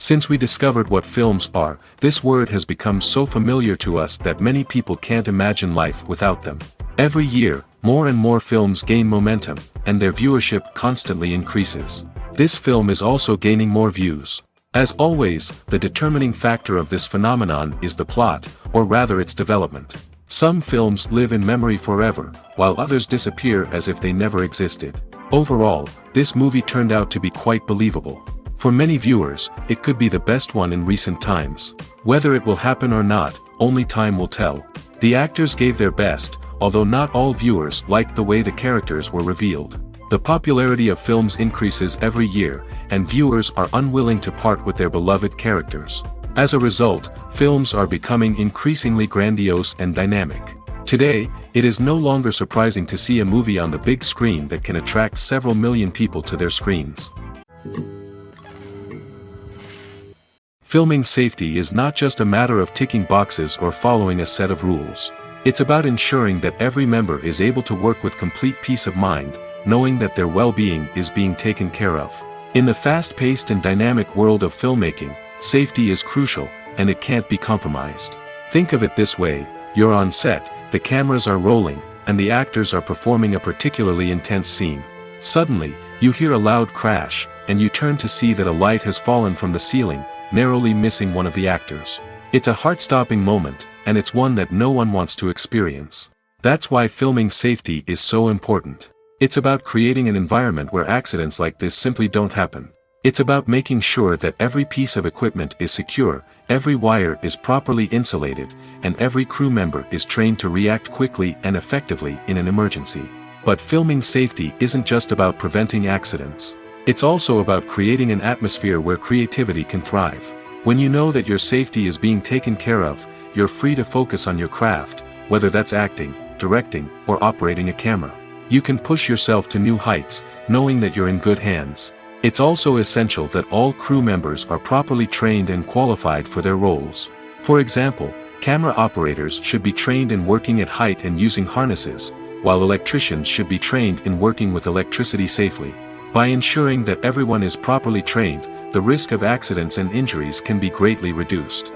Since we discovered what films are, this word has become so familiar to us that many people can't imagine life without them. Every year, more and more films gain momentum, and their viewership constantly increases. This film is also gaining more views. As always, the determining factor of this phenomenon is the plot, or rather its development. Some films live in memory forever, while others disappear as if they never existed. Overall, this movie turned out to be quite believable. For many viewers, it could be the best one in recent times. Whether it will happen or not, only time will tell. The actors gave their best, although not all viewers liked the way the characters were revealed. The popularity of films increases every year, and viewers are unwilling to part with their beloved characters. As a result, films are becoming increasingly grandiose and dynamic. Today, it is no longer surprising to see a movie on the big screen that can attract several million people to their screens. Filming safety is not just a matter of ticking boxes or following a set of rules. It's about ensuring that every member is able to work with complete peace of mind, knowing that their well-being is being taken care of. In the fast-paced and dynamic world of filmmaking, safety is crucial, and it can't be compromised. Think of it this way: you're on set, the cameras are rolling, and the actors are performing a particularly intense scene. Suddenly, you hear a loud crash, and you turn to see that a light has fallen from the ceiling, narrowly missing one of the actors. It's a heart-stopping moment, and it's one that no one wants to experience. That's why filming safety is so important. It's about creating an environment where accidents like this simply don't happen. It's about making sure that every piece of equipment is secure, every wire is properly insulated, and every crew member is trained to react quickly and effectively in an emergency. But filming safety isn't just about preventing accidents. It's also about creating an atmosphere where creativity can thrive. When you know that your safety is being taken care of, you're free to focus on your craft, whether that's acting, directing, or operating a camera. You can push yourself to new heights, knowing that you're in good hands. It's also essential that all crew members are properly trained and qualified for their roles. For example, camera operators should be trained in working at height and using harnesses, while electricians should be trained in working with electricity safely. By ensuring that everyone is properly trained, the risk of accidents and injuries can be greatly reduced.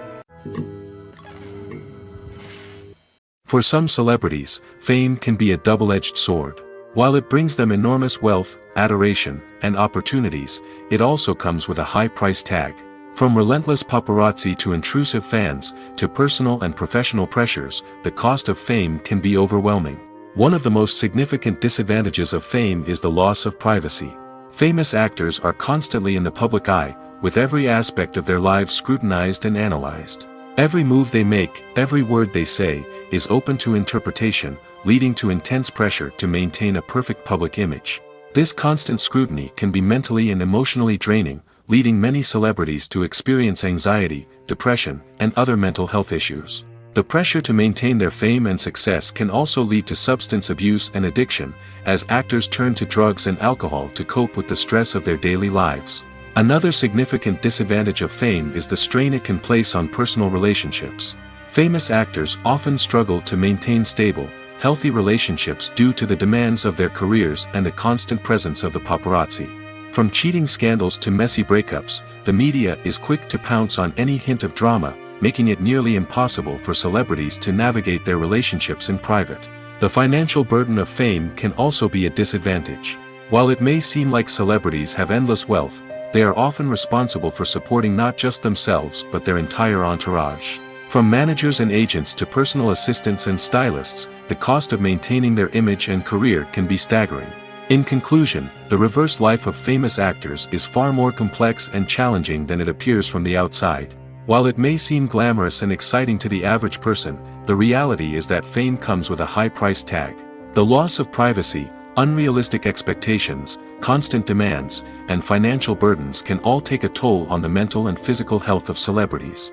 For some celebrities, fame can be a double-edged sword. While it brings them enormous wealth, adoration, and opportunities, it also comes with a high price tag. From relentless paparazzi to intrusive fans, to personal and professional pressures, the cost of fame can be overwhelming. One of the most significant disadvantages of fame is the loss of privacy. Famous actors are constantly in the public eye, with every aspect of their lives scrutinized and analyzed. Every move they make, every word they say, is open to interpretation, leading to intense pressure to maintain a perfect public image. This constant scrutiny can be mentally and emotionally draining, leading many celebrities to experience anxiety, depression, and other mental health issues. The pressure to maintain their fame and success can also lead to substance abuse and addiction, as actors turn to drugs and alcohol to cope with the stress of their daily lives. Another significant disadvantage of fame is the strain it can place on personal relationships. Famous actors often struggle to maintain stable, healthy relationships due to the demands of their careers and the constant presence of the paparazzi. From cheating scandals to messy breakups, the media is quick to pounce on any hint of drama, making it nearly impossible for celebrities to navigate their relationships in private. The financial burden of fame can also be a disadvantage. While it may seem like celebrities have endless wealth, they are often responsible for supporting not just themselves but their entire entourage. From managers and agents to personal assistants and stylists, the cost of maintaining their image and career can be staggering. In conclusion, the reverse life of famous actors is far more complex and challenging than it appears from the outside. While it may seem glamorous and exciting to the average person, the reality is that fame comes with a high price tag. The loss of privacy, unrealistic expectations, constant demands, and financial burdens can all take a toll on the mental and physical health of celebrities.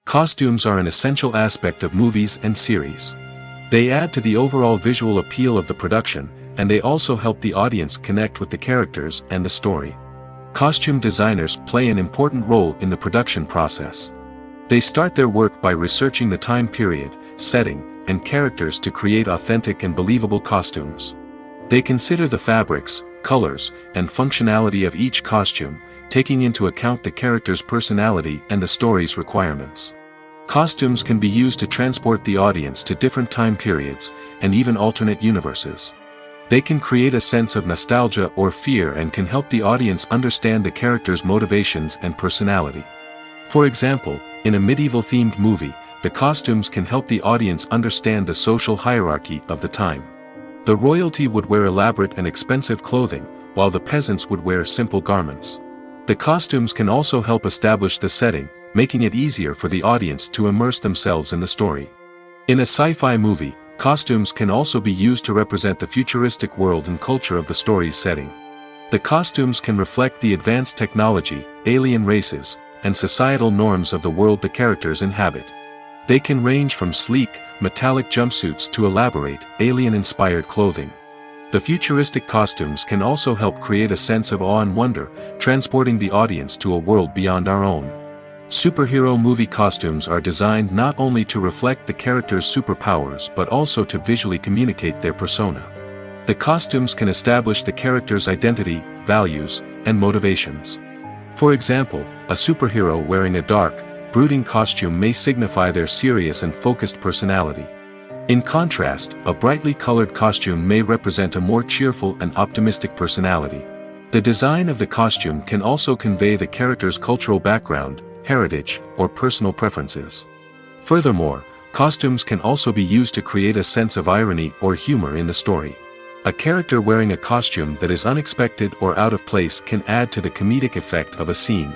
Costumes are an essential aspect of movies and series. They add to the overall visual appeal of the production, and they also help the audience connect with the characters and the story. Costume designers play an important role in the production process. They start their work by researching the time period, setting, and characters to create authentic and believable costumes. They consider the fabrics, colors, and functionality of each costume, taking into account the character's personality and the story's requirements. Costumes can be used to transport the audience to different time periods, and even alternate universes. They can create a sense of nostalgia or fear and can help the audience understand the character's motivations and personality. For example, in a medieval-themed movie, the costumes can help the audience understand the social hierarchy of the time. The royalty would wear elaborate and expensive clothing, while the peasants would wear simple garments. The costumes can also help establish the setting, making it easier for the audience to immerse themselves in the story. In a sci-fi movie, costumes can also be used to represent the futuristic world and culture of the story's setting. The costumes can reflect the advanced technology, alien races, and societal norms of the world the characters inhabit. They can range from sleek, metallic jumpsuits to elaborate, alien-inspired clothing. The futuristic costumes can also help create a sense of awe and wonder, transporting the audience to a world beyond our own. Superhero movie costumes are designed not only to reflect the character's superpowers but also to visually communicate their persona. The costumes can establish the character's identity, values, and motivations. For example, a superhero wearing a dark, brooding costume may signify their serious and focused personality. In contrast, a brightly colored costume may represent a more cheerful and optimistic personality. The design of the costume can also convey the character's cultural background, heritage, or personal preferences. Furthermore, costumes can also be used to create a sense of irony or humor in the story. A character wearing a costume that is unexpected or out of place can add to the comedic effect of a scene.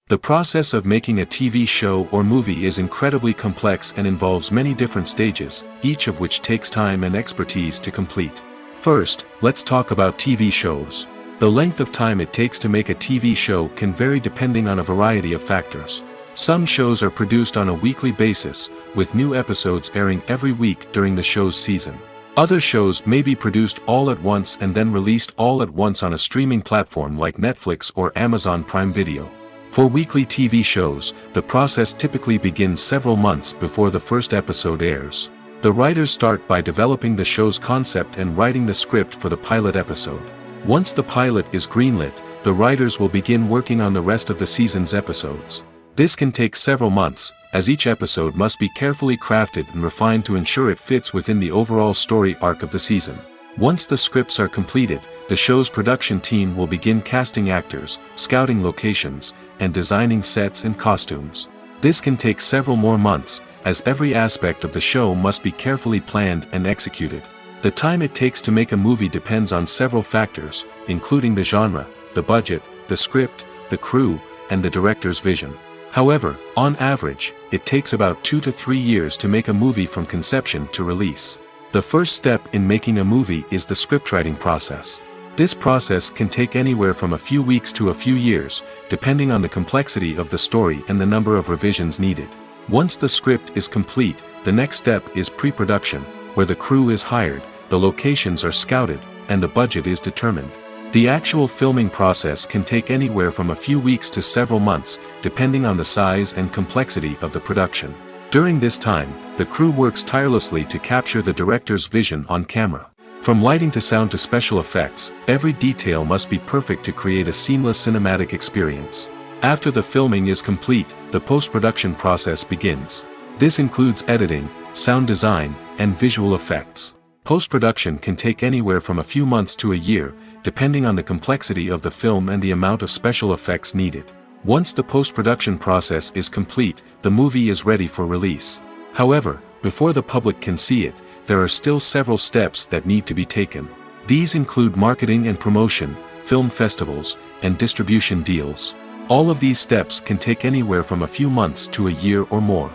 The process of making a TV show or movie is incredibly complex and involves many different stages, each of which takes time and expertise to complete. First, let's talk about TV shows. The length of time it takes to make a TV show can vary depending on a variety of factors. Some shows are produced on a weekly basis, with new episodes airing every week during the show's season. Other shows may be produced all at once and then released all at once on a streaming platform like Netflix or Amazon Prime Video. For weekly TV shows, the process typically begins several months before the first episode airs. The writers start by developing the show's concept and writing the script for the pilot episode. Once the pilot is greenlit, the writers will begin working on the rest of the season's episodes. This can take several months, as each episode must be carefully crafted and refined to ensure it fits within the overall story arc of the season. Once the scripts are completed, the show's production team will begin casting actors, scouting locations, and designing sets and costumes. This can take several more months, as every aspect of the show must be carefully planned and executed. The time it takes to make a movie depends on several factors, including the genre, the budget, the script, the crew, and the director's vision. However, on average, it takes about 2 to 3 years to make a movie from conception to release. The first step in making a movie is the scriptwriting process. This process can take anywhere from a few weeks to a few years, depending on the complexity of the story and the number of revisions needed. Once the script is complete, the next step is pre-production, where the crew is hired, the locations are scouted, and the budget is determined. The actual filming process can take anywhere from a few weeks to several months, depending on the size and complexity of the production. During this time, the crew works tirelessly to capture the director's vision on camera. From lighting to sound to special effects, every detail must be perfect to create a seamless cinematic experience. After the filming is complete, the post-production process begins. This includes editing, sound design, and visual effects. Post-production can take anywhere from a few months to a year, depending on the complexity of the film and the amount of special effects needed. Once the post-production process is complete, the movie is ready for release. However, before the public can see it, there are still several steps that need to be taken. These include marketing and promotion, film festivals, and distribution deals. All of these steps can take anywhere from a few months to a year or more.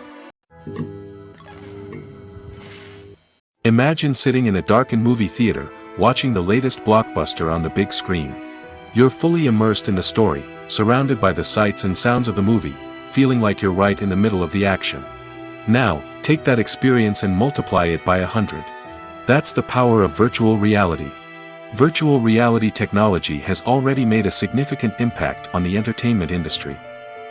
Imagine sitting in a darkened movie theater, watching the latest blockbuster on the big screen. You're fully immersed in the story, surrounded by the sights and sounds of the movie, feeling like you're right in the middle of the action. Now, take that experience and multiply it by 100. That's the power of virtual reality. Virtual reality technology has already made a significant impact on the entertainment industry.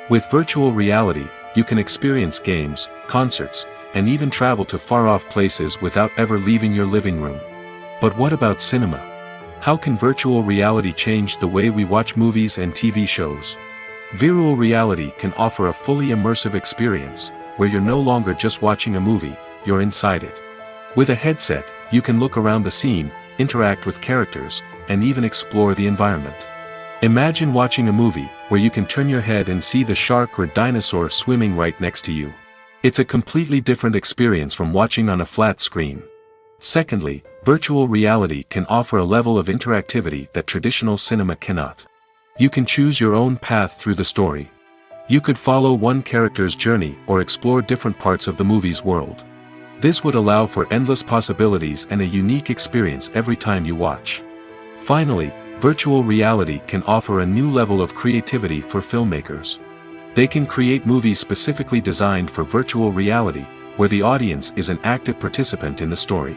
With virtual reality, you can experience games, concerts, and even travel to far-off places without ever leaving your living room. But what about cinema? How can virtual reality change the way we watch movies and TV shows? Virtual reality can offer a fully immersive experience, where you're no longer just watching a movie, you're inside it. With a headset, you can look around the scene, interact with characters, and even explore the environment. Imagine watching a movie, where you can turn your head and see the shark or dinosaur swimming right next to you. It's a completely different experience from watching on a flat screen. Secondly, virtual reality can offer a level of interactivity that traditional cinema cannot. You can choose your own path through the story. You could follow one character's journey or explore different parts of the movie's world. This would allow for endless possibilities and a unique experience every time you watch. Finally, virtual reality can offer a new level of creativity for filmmakers. They can create movies specifically designed for virtual reality, where the audience is an active participant in the story.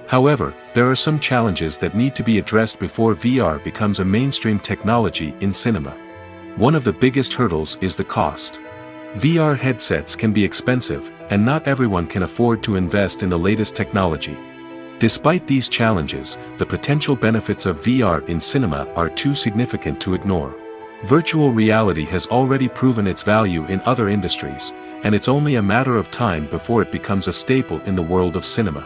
However, there are some challenges that need to be addressed before VR becomes a mainstream technology in cinema. One of the biggest hurdles is the cost. VR headsets can be expensive, and not everyone can afford to invest in the latest technology. Despite these challenges, the potential benefits of VR in cinema are too significant to ignore. Virtual reality has already proven its value in other industries, and it's only a matter of time before it becomes a staple in the world of cinema.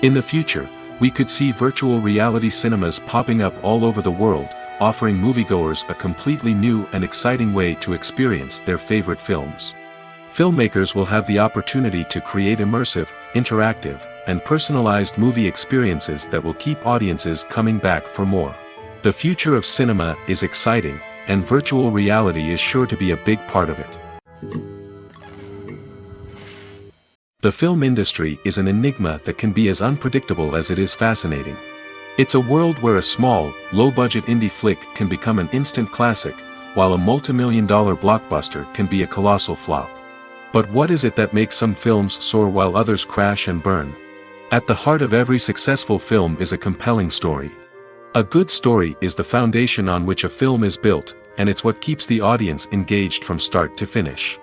In the future, we could see virtual reality cinemas popping up all over the world, offering moviegoers a completely new and exciting way to experience their favorite films. Filmmakers will have the opportunity to create immersive, interactive, and personalized movie experiences that will keep audiences coming back for more. The future of cinema is exciting, and virtual reality is sure to be a big part of it. The film industry is an enigma that can be as unpredictable as it is fascinating. It's a world where a small, low-budget indie flick can become an instant classic, while a multi-million-dollar blockbuster can be a colossal flop. But what is it that makes some films soar while others crash and burn? At the heart of every successful film is a compelling story. A good story is the foundation on which a film is built, and it's what keeps the audience engaged from start to finish.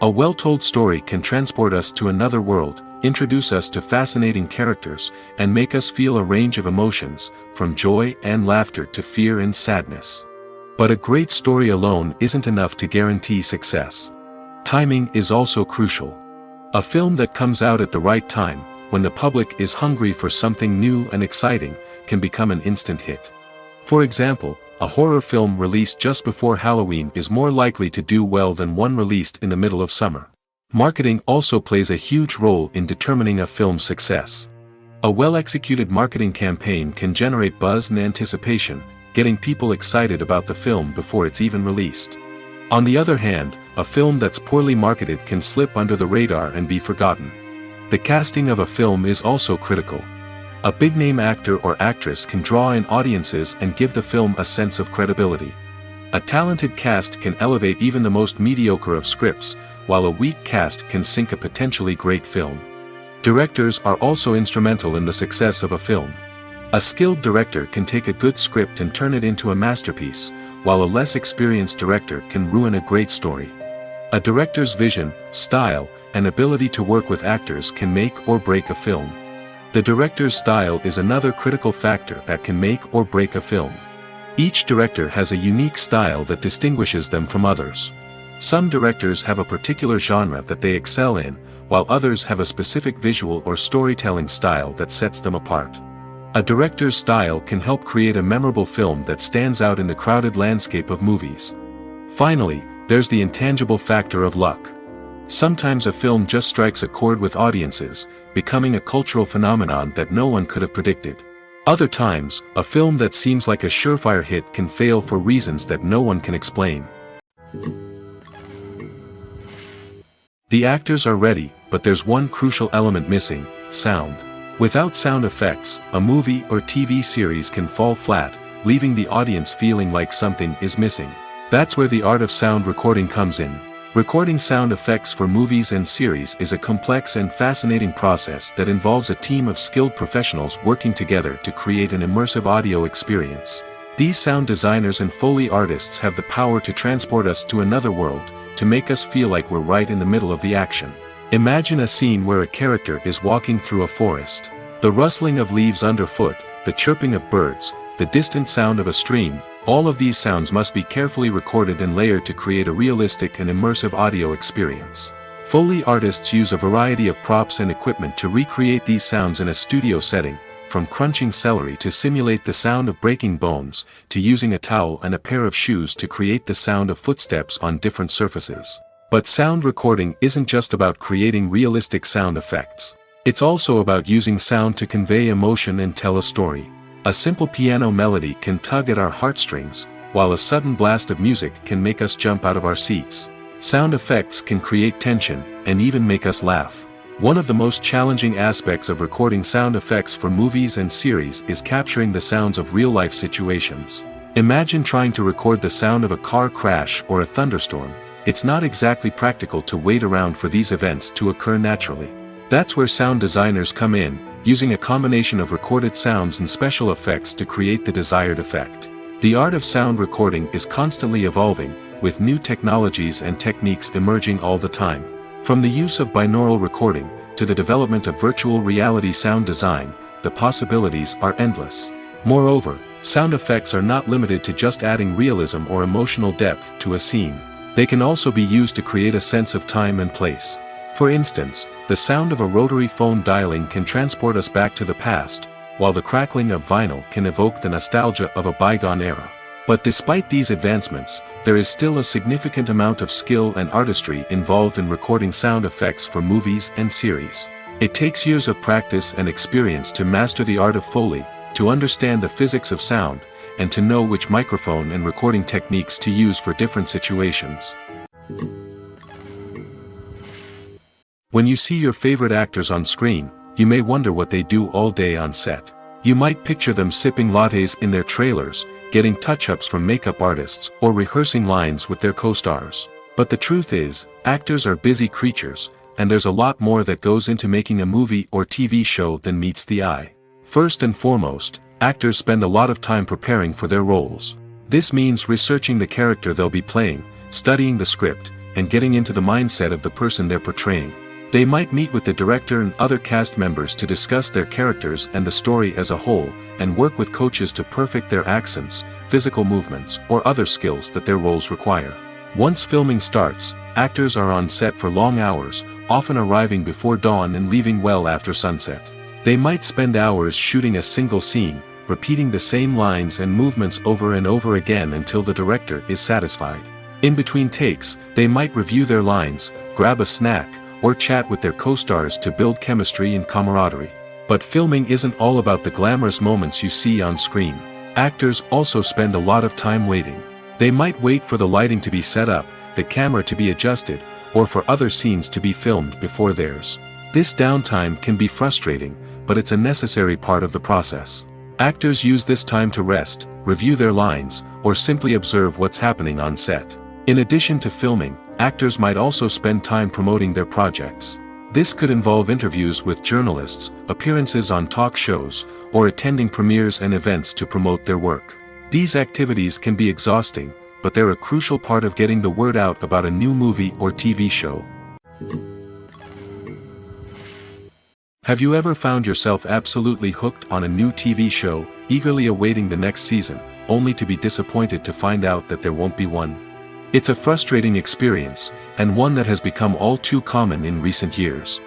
A well-told story can transport us to another world, introduce us to fascinating characters, and make us feel a range of emotions, from joy and laughter to fear and sadness. But a great story alone isn't enough to guarantee success. Timing is also crucial. A film that comes out at the right time, when the public is hungry for something new and exciting, can become an instant hit. For example, a horror film released just before Halloween is more likely to do well than one released in the middle of summer. Marketing also plays a huge role in determining a film's success. A well-executed marketing campaign can generate buzz and anticipation, getting people excited about the film before it's even released. On the other hand, a film that's poorly marketed can slip under the radar and be forgotten. The casting of a film is also critical. A big-name actor or actress can draw in audiences and give the film a sense of credibility. A talented cast can elevate even the most mediocre of scripts, while a weak cast can sink a potentially great film. Directors are also instrumental in the success of a film. A skilled director can take a good script and turn it into a masterpiece, while a less experienced director can ruin a great story. A director's vision, style, and ability to work with actors can make or break a film. The director's style is another critical factor that can make or break a film. Each director has a unique style that distinguishes them from others. Some directors have a particular genre that they excel in, while others have a specific visual or storytelling style that sets them apart. A director's style can help create a memorable film that stands out in the crowded landscape of movies. Finally, there's the intangible factor of luck. Sometimes a film just strikes a chord with audiences, becoming a cultural phenomenon that no one could have predicted. Other times, a film that seems like a surefire hit can fail for reasons that no one can explain. The actors are ready, but there's one crucial element missing: sound. Without sound effects, a movie or TV series can fall flat, leaving the audience feeling like something is missing. That's where the art of sound recording comes in. Recording sound effects for movies and series is a complex and fascinating process that involves a team of skilled professionals working together to create an immersive audio experience. These sound designers and Foley artists have the power to transport us to another world, to make us feel like we're right in the middle of the action. Imagine a scene where a character is walking through a forest. The rustling of leaves underfoot, the chirping of birds, the distant sound of a stream, all of these sounds must be carefully recorded and layered to create a realistic and immersive audio experience. Foley artists use a variety of props and equipment to recreate these sounds in a studio setting, from crunching celery to simulate the sound of breaking bones, to using a towel and a pair of shoes to create the sound of footsteps on different surfaces. But sound recording isn't just about creating realistic sound effects. It's also about using sound to convey emotion and tell a story. A simple piano melody can tug at our heartstrings, while a sudden blast of music can make us jump out of our seats. Sound effects can create tension, and even make us laugh. One of the most challenging aspects of recording sound effects for movies and series is capturing the sounds of real-life situations. Imagine trying to record the sound of a car crash or a thunderstorm. It's not exactly practical to wait around for these events to occur naturally. That's where sound designers come in, using a combination of recorded sounds and special effects to create the desired effect. The art of sound recording is constantly evolving, with new technologies and techniques emerging all the time. From the use of binaural recording, to the development of virtual reality sound design, the possibilities are endless. Moreover, sound effects are not limited to just adding realism or emotional depth to a scene. They can also be used to create a sense of time and place. For instance, the sound of a rotary phone dialing can transport us back to the past, while the crackling of vinyl can evoke the nostalgia of a bygone era. But despite these advancements, there is still a significant amount of skill and artistry involved in recording sound effects for movies and series. It takes years of practice and experience to master the art of Foley, to understand the physics of sound, and to know which microphone and recording techniques to use for different situations. When you see your favorite actors on screen, you may wonder what they do all day on set. You might picture them sipping lattes in their trailers, getting touch-ups from makeup artists, or rehearsing lines with their co-stars. But the truth is, actors are busy creatures, and there's a lot more that goes into making a movie or TV show than meets the eye. First and foremost, actors spend a lot of time preparing for their roles. This means researching the character they'll be playing, studying the script, and getting into the mindset of the person they're portraying. They might meet with the director and other cast members to discuss their characters and the story as a whole, and work with coaches to perfect their accents, physical movements, or other skills that their roles require. Once filming starts, actors are on set for long hours, often arriving before dawn and leaving well after sunset. They might spend hours shooting a single scene, repeating the same lines and movements over and over again until the director is satisfied. In between takes, they might review their lines, grab a snack, or chat with their co-stars to build chemistry and camaraderie. But filming isn't all about the glamorous moments you see on screen. Actors also spend a lot of time waiting. They might wait for the lighting to be set up, the camera to be adjusted, or for other scenes to be filmed before theirs. This downtime can be frustrating, but it's a necessary part of the process. Actors use this time to rest, review their lines, or simply observe what's happening on set. In addition to filming, actors might also spend time promoting their projects. This could involve interviews with journalists, appearances on talk shows, or attending premieres and events to promote their work. These activities can be exhausting, but they're a crucial part of getting the word out about a new movie or TV show. Have you ever found yourself absolutely hooked on a new TV show, eagerly awaiting the next season, only to be disappointed to find out that there won't be one? It's a frustrating experience, and one that has become all too common in recent years.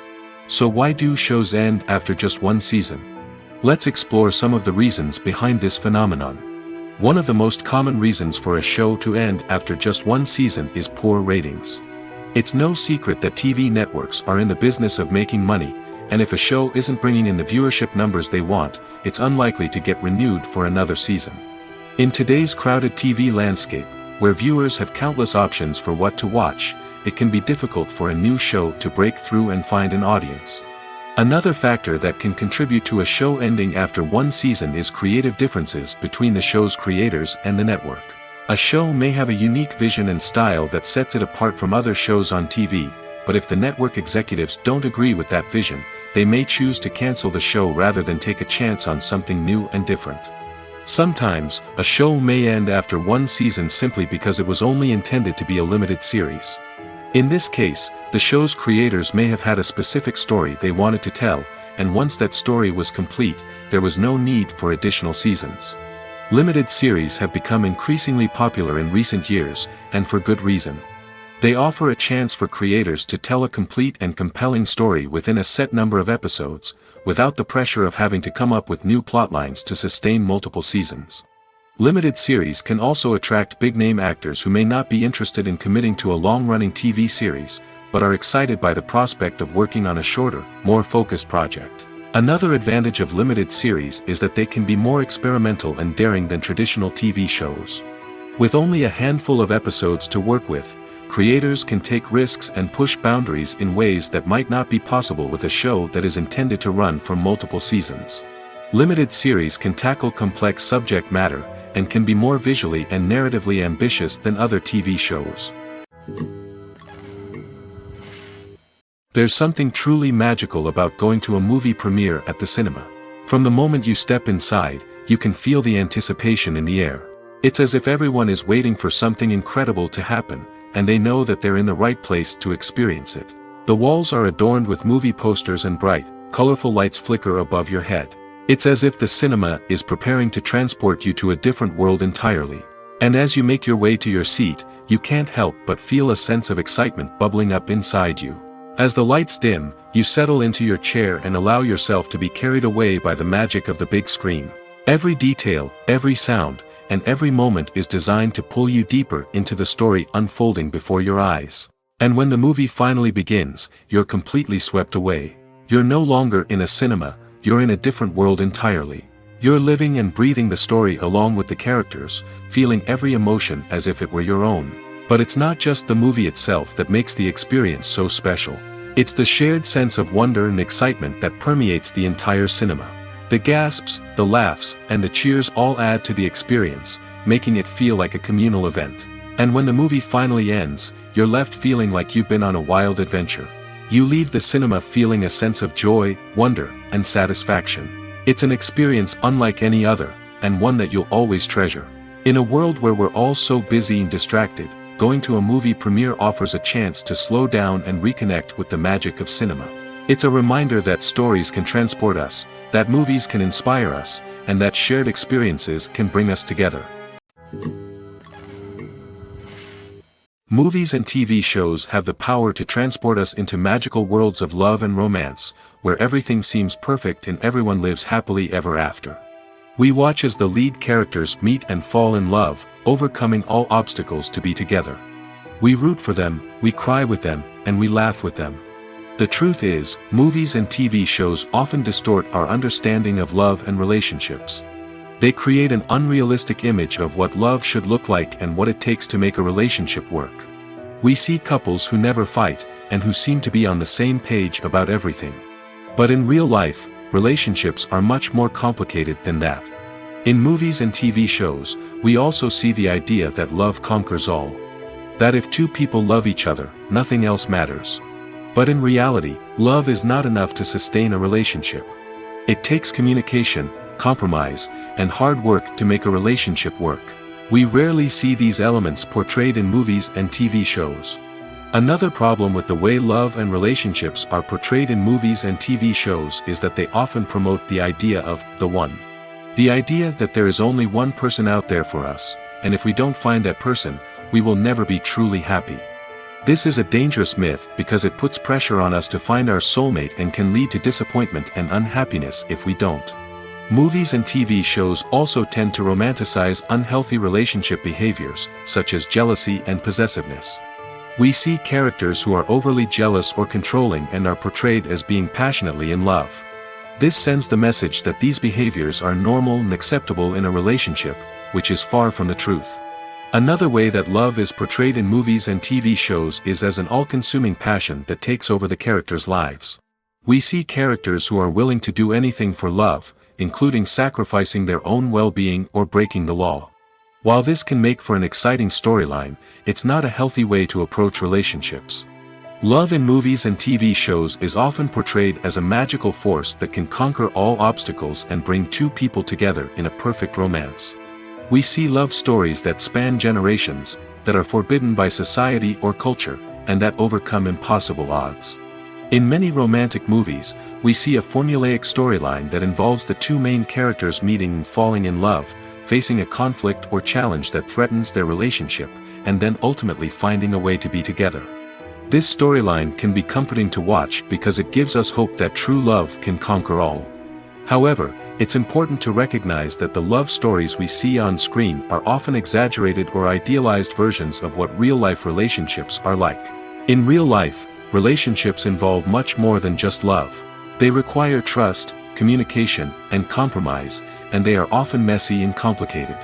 So why do shows end after just one season? Let's explore some of the reasons behind this phenomenon. One of the most common reasons for a show to end after just one season is poor ratings. It's no secret that TV networks are in the business of making money, and if a show isn't bringing in the viewership numbers they want, it's unlikely to get renewed for another season. In today's crowded TV landscape, where viewers have countless options for what to watch, it can be difficult for a new show to break through and find an audience. Another factor that can contribute to a show ending after one season is creative differences between the show's creators and the network. A show may have a unique vision and style that sets it apart from other shows on TV, but if the network executives don't agree with that vision, they may choose to cancel the show rather than take a chance on something new and different. Sometimes, a show may end after one season simply because it was only intended to be a limited series. In this case, the show's creators may have had a specific story they wanted to tell, and once that story was complete, there was no need for additional seasons. Limited series have become increasingly popular in recent years, and for good reason. They offer a chance for creators to tell a complete and compelling story within a set number of episodes, without the pressure of having to come up with new plotlines to sustain multiple seasons. Limited series can also attract big-name actors who may not be interested in committing to a long-running TV series, but are excited by the prospect of working on a shorter, more focused project. Another advantage of limited series is that they can be more experimental and daring than traditional TV shows. With only a handful of episodes to work with, creators can take risks and push boundaries in ways that might not be possible with a show that is intended to run for multiple seasons. Limited series can tackle complex subject matter, and can be more visually and narratively ambitious than other TV shows. There's something truly magical about going to a movie premiere at the cinema. From the moment you step inside, you can feel the anticipation in the air. It's as if everyone is waiting for something incredible to happen, and they know that they're in the right place to experience it. The walls are adorned with movie posters and bright, colorful lights flicker above your head. It's as if the cinema is preparing to transport you to a different world entirely. And as you make your way to your seat, you can't help but feel a sense of excitement bubbling up inside you. As the lights dim, you settle into your chair and allow yourself to be carried away by the magic of the big screen. Every detail, every sound, and every moment is designed to pull you deeper into the story unfolding before your eyes. And when the movie finally begins, you're completely swept away. You're no longer in a cinema, you're in a different world entirely. You're living and breathing the story along with the characters, feeling every emotion as if it were your own. But it's not just the movie itself that makes the experience so special. It's the shared sense of wonder and excitement that permeates the entire cinema. The gasps, the laughs, and the cheers all add to the experience, making it feel like a communal event. And when the movie finally ends, you're left feeling like you've been on a wild adventure. You leave the cinema feeling a sense of joy, wonder, and satisfaction. It's an experience unlike any other, and one that you'll always treasure. In a world where we're all so busy and distracted, going to a movie premiere offers a chance to slow down and reconnect with the magic of cinema. It's a reminder that stories can transport us, that movies can inspire us, and that shared experiences can bring us together. Movies and TV shows have the power to transport us into magical worlds of love and romance, where everything seems perfect and everyone lives happily ever after. We watch as the lead characters meet and fall in love, overcoming all obstacles to be together. We root for them, we cry with them, and we laugh with them. The truth is, movies and TV shows often distort our understanding of love and relationships. They create an unrealistic image of what love should look like and what it takes to make a relationship work. We see couples who never fight, and who seem to be on the same page about everything. But in real life, relationships are much more complicated than that. In movies and TV shows, we also see the idea that love conquers all. That if two people love each other, nothing else matters. But in reality, love is not enough to sustain a relationship. It takes communication, compromise, and hard work to make a relationship work. We rarely see these elements portrayed in movies and TV shows. Another problem with the way love and relationships are portrayed in movies and TV shows is that they often promote the idea of the one. The idea that there is only one person out there for us, and if we don't find that person, we will never be truly happy. This is a dangerous myth because it puts pressure on us to find our soulmate and can lead to disappointment and unhappiness if we don't. Movies and TV shows also tend to romanticize unhealthy relationship behaviors, such as jealousy and possessiveness. We see characters who are overly jealous or controlling and are portrayed as being passionately in love. This sends the message that these behaviors are normal and acceptable in a relationship, which is far from the truth. Another way that love is portrayed in movies and TV shows is as an all-consuming passion that takes over the characters' lives. We see characters who are willing to do anything for love, including sacrificing their own well-being or breaking the law. While this can make for an exciting storyline, it's not a healthy way to approach relationships. Love in movies and TV shows is often portrayed as a magical force that can conquer all obstacles and bring two people together in a perfect romance. We see love stories that span generations, that are forbidden by society or culture, and that overcome impossible odds. In many romantic movies, we see a formulaic storyline that involves the two main characters meeting and falling in love, facing a conflict or challenge that threatens their relationship, and then ultimately finding a way to be together. This storyline can be comforting to watch because it gives us hope that true love can conquer all. However, it's important to recognize that the love stories we see on screen are often exaggerated or idealized versions of what real-life relationships are like. In real life, relationships involve much more than just love. They require trust, communication, and compromise, and they are often messy and complicated.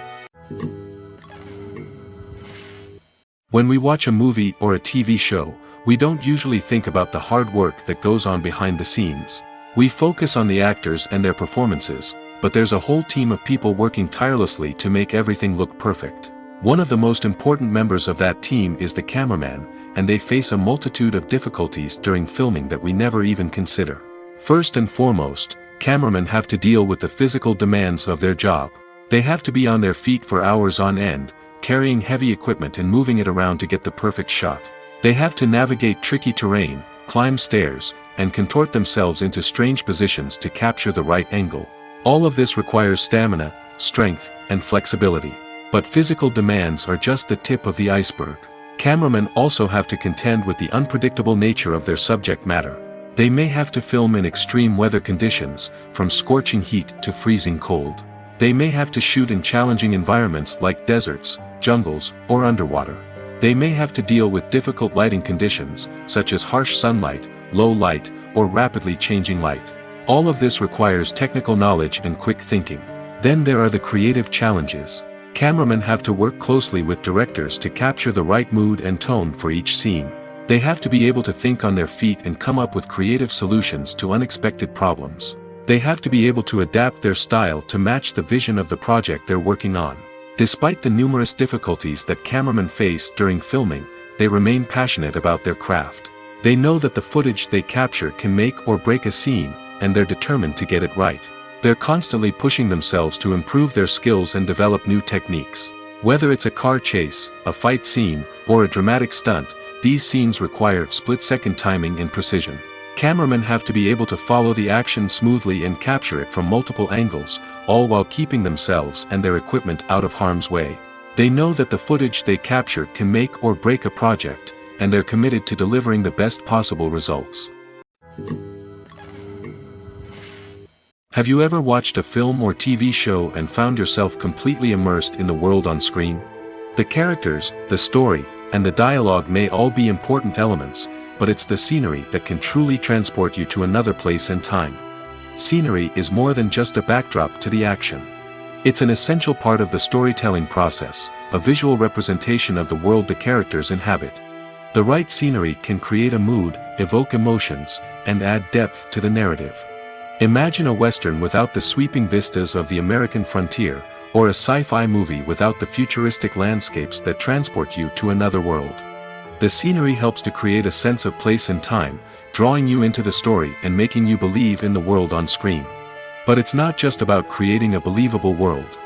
When we watch a movie or a TV show, we don't usually think about the hard work that goes on behind the scenes. We focus on the actors and their performances, but there's a whole team of people working tirelessly to make everything look perfect. One of the most important members of that team is the cameraman, and they face a multitude of difficulties during filming that we never even consider. First and foremost, cameramen have to deal with the physical demands of their job. They have to be on their feet for hours on end, carrying heavy equipment and moving it around to get the perfect shot. They have to navigate tricky terrain, climb stairs, and contort themselves into strange positions to capture the right angle. All of this requires stamina, strength, and flexibility. But physical demands are just the tip of the iceberg. Cameramen also have to contend with the unpredictable nature of their subject matter. They may have to film in extreme weather conditions, from scorching heat to freezing cold. They may have to shoot in challenging environments like deserts, jungles, or underwater. They may have to deal with difficult lighting conditions, such as harsh sunlight, low light, or rapidly changing light. All of this requires technical knowledge and quick thinking. Then there are the creative challenges. Cameramen have to work closely with directors to capture the right mood and tone for each scene. They have to be able to think on their feet and come up with creative solutions to unexpected problems. They have to be able to adapt their style to match the vision of the project they're working on. Despite the numerous difficulties that cameramen face during filming, they remain passionate about their craft. They know that the footage they capture can make or break a scene, and they're determined to get it right. They're constantly pushing themselves to improve their skills and develop new techniques. Whether it's a car chase, a fight scene, or a dramatic stunt, these scenes require split-second timing and precision. Cameramen have to be able to follow the action smoothly and capture it from multiple angles, all while keeping themselves and their equipment out of harm's way. They know that the footage they capture can make or break a project, and they're committed to delivering the best possible results. Have you ever watched a film or TV show and found yourself completely immersed in the world on screen? The characters, the story, and the dialogue may all be important elements, but it's the scenery that can truly transport you to another place and time. Scenery is more than just a backdrop to the action. It's an essential part of the storytelling process, a visual representation of the world the characters inhabit. The right scenery can create a mood, evoke emotions, and add depth to the narrative. Imagine a Western without the sweeping vistas of the American frontier, or a sci-fi movie without the futuristic landscapes that transport you to another world. The scenery helps to create a sense of place and time, drawing you into the story and making you believe in the world on screen. But it's not just about creating a believable world.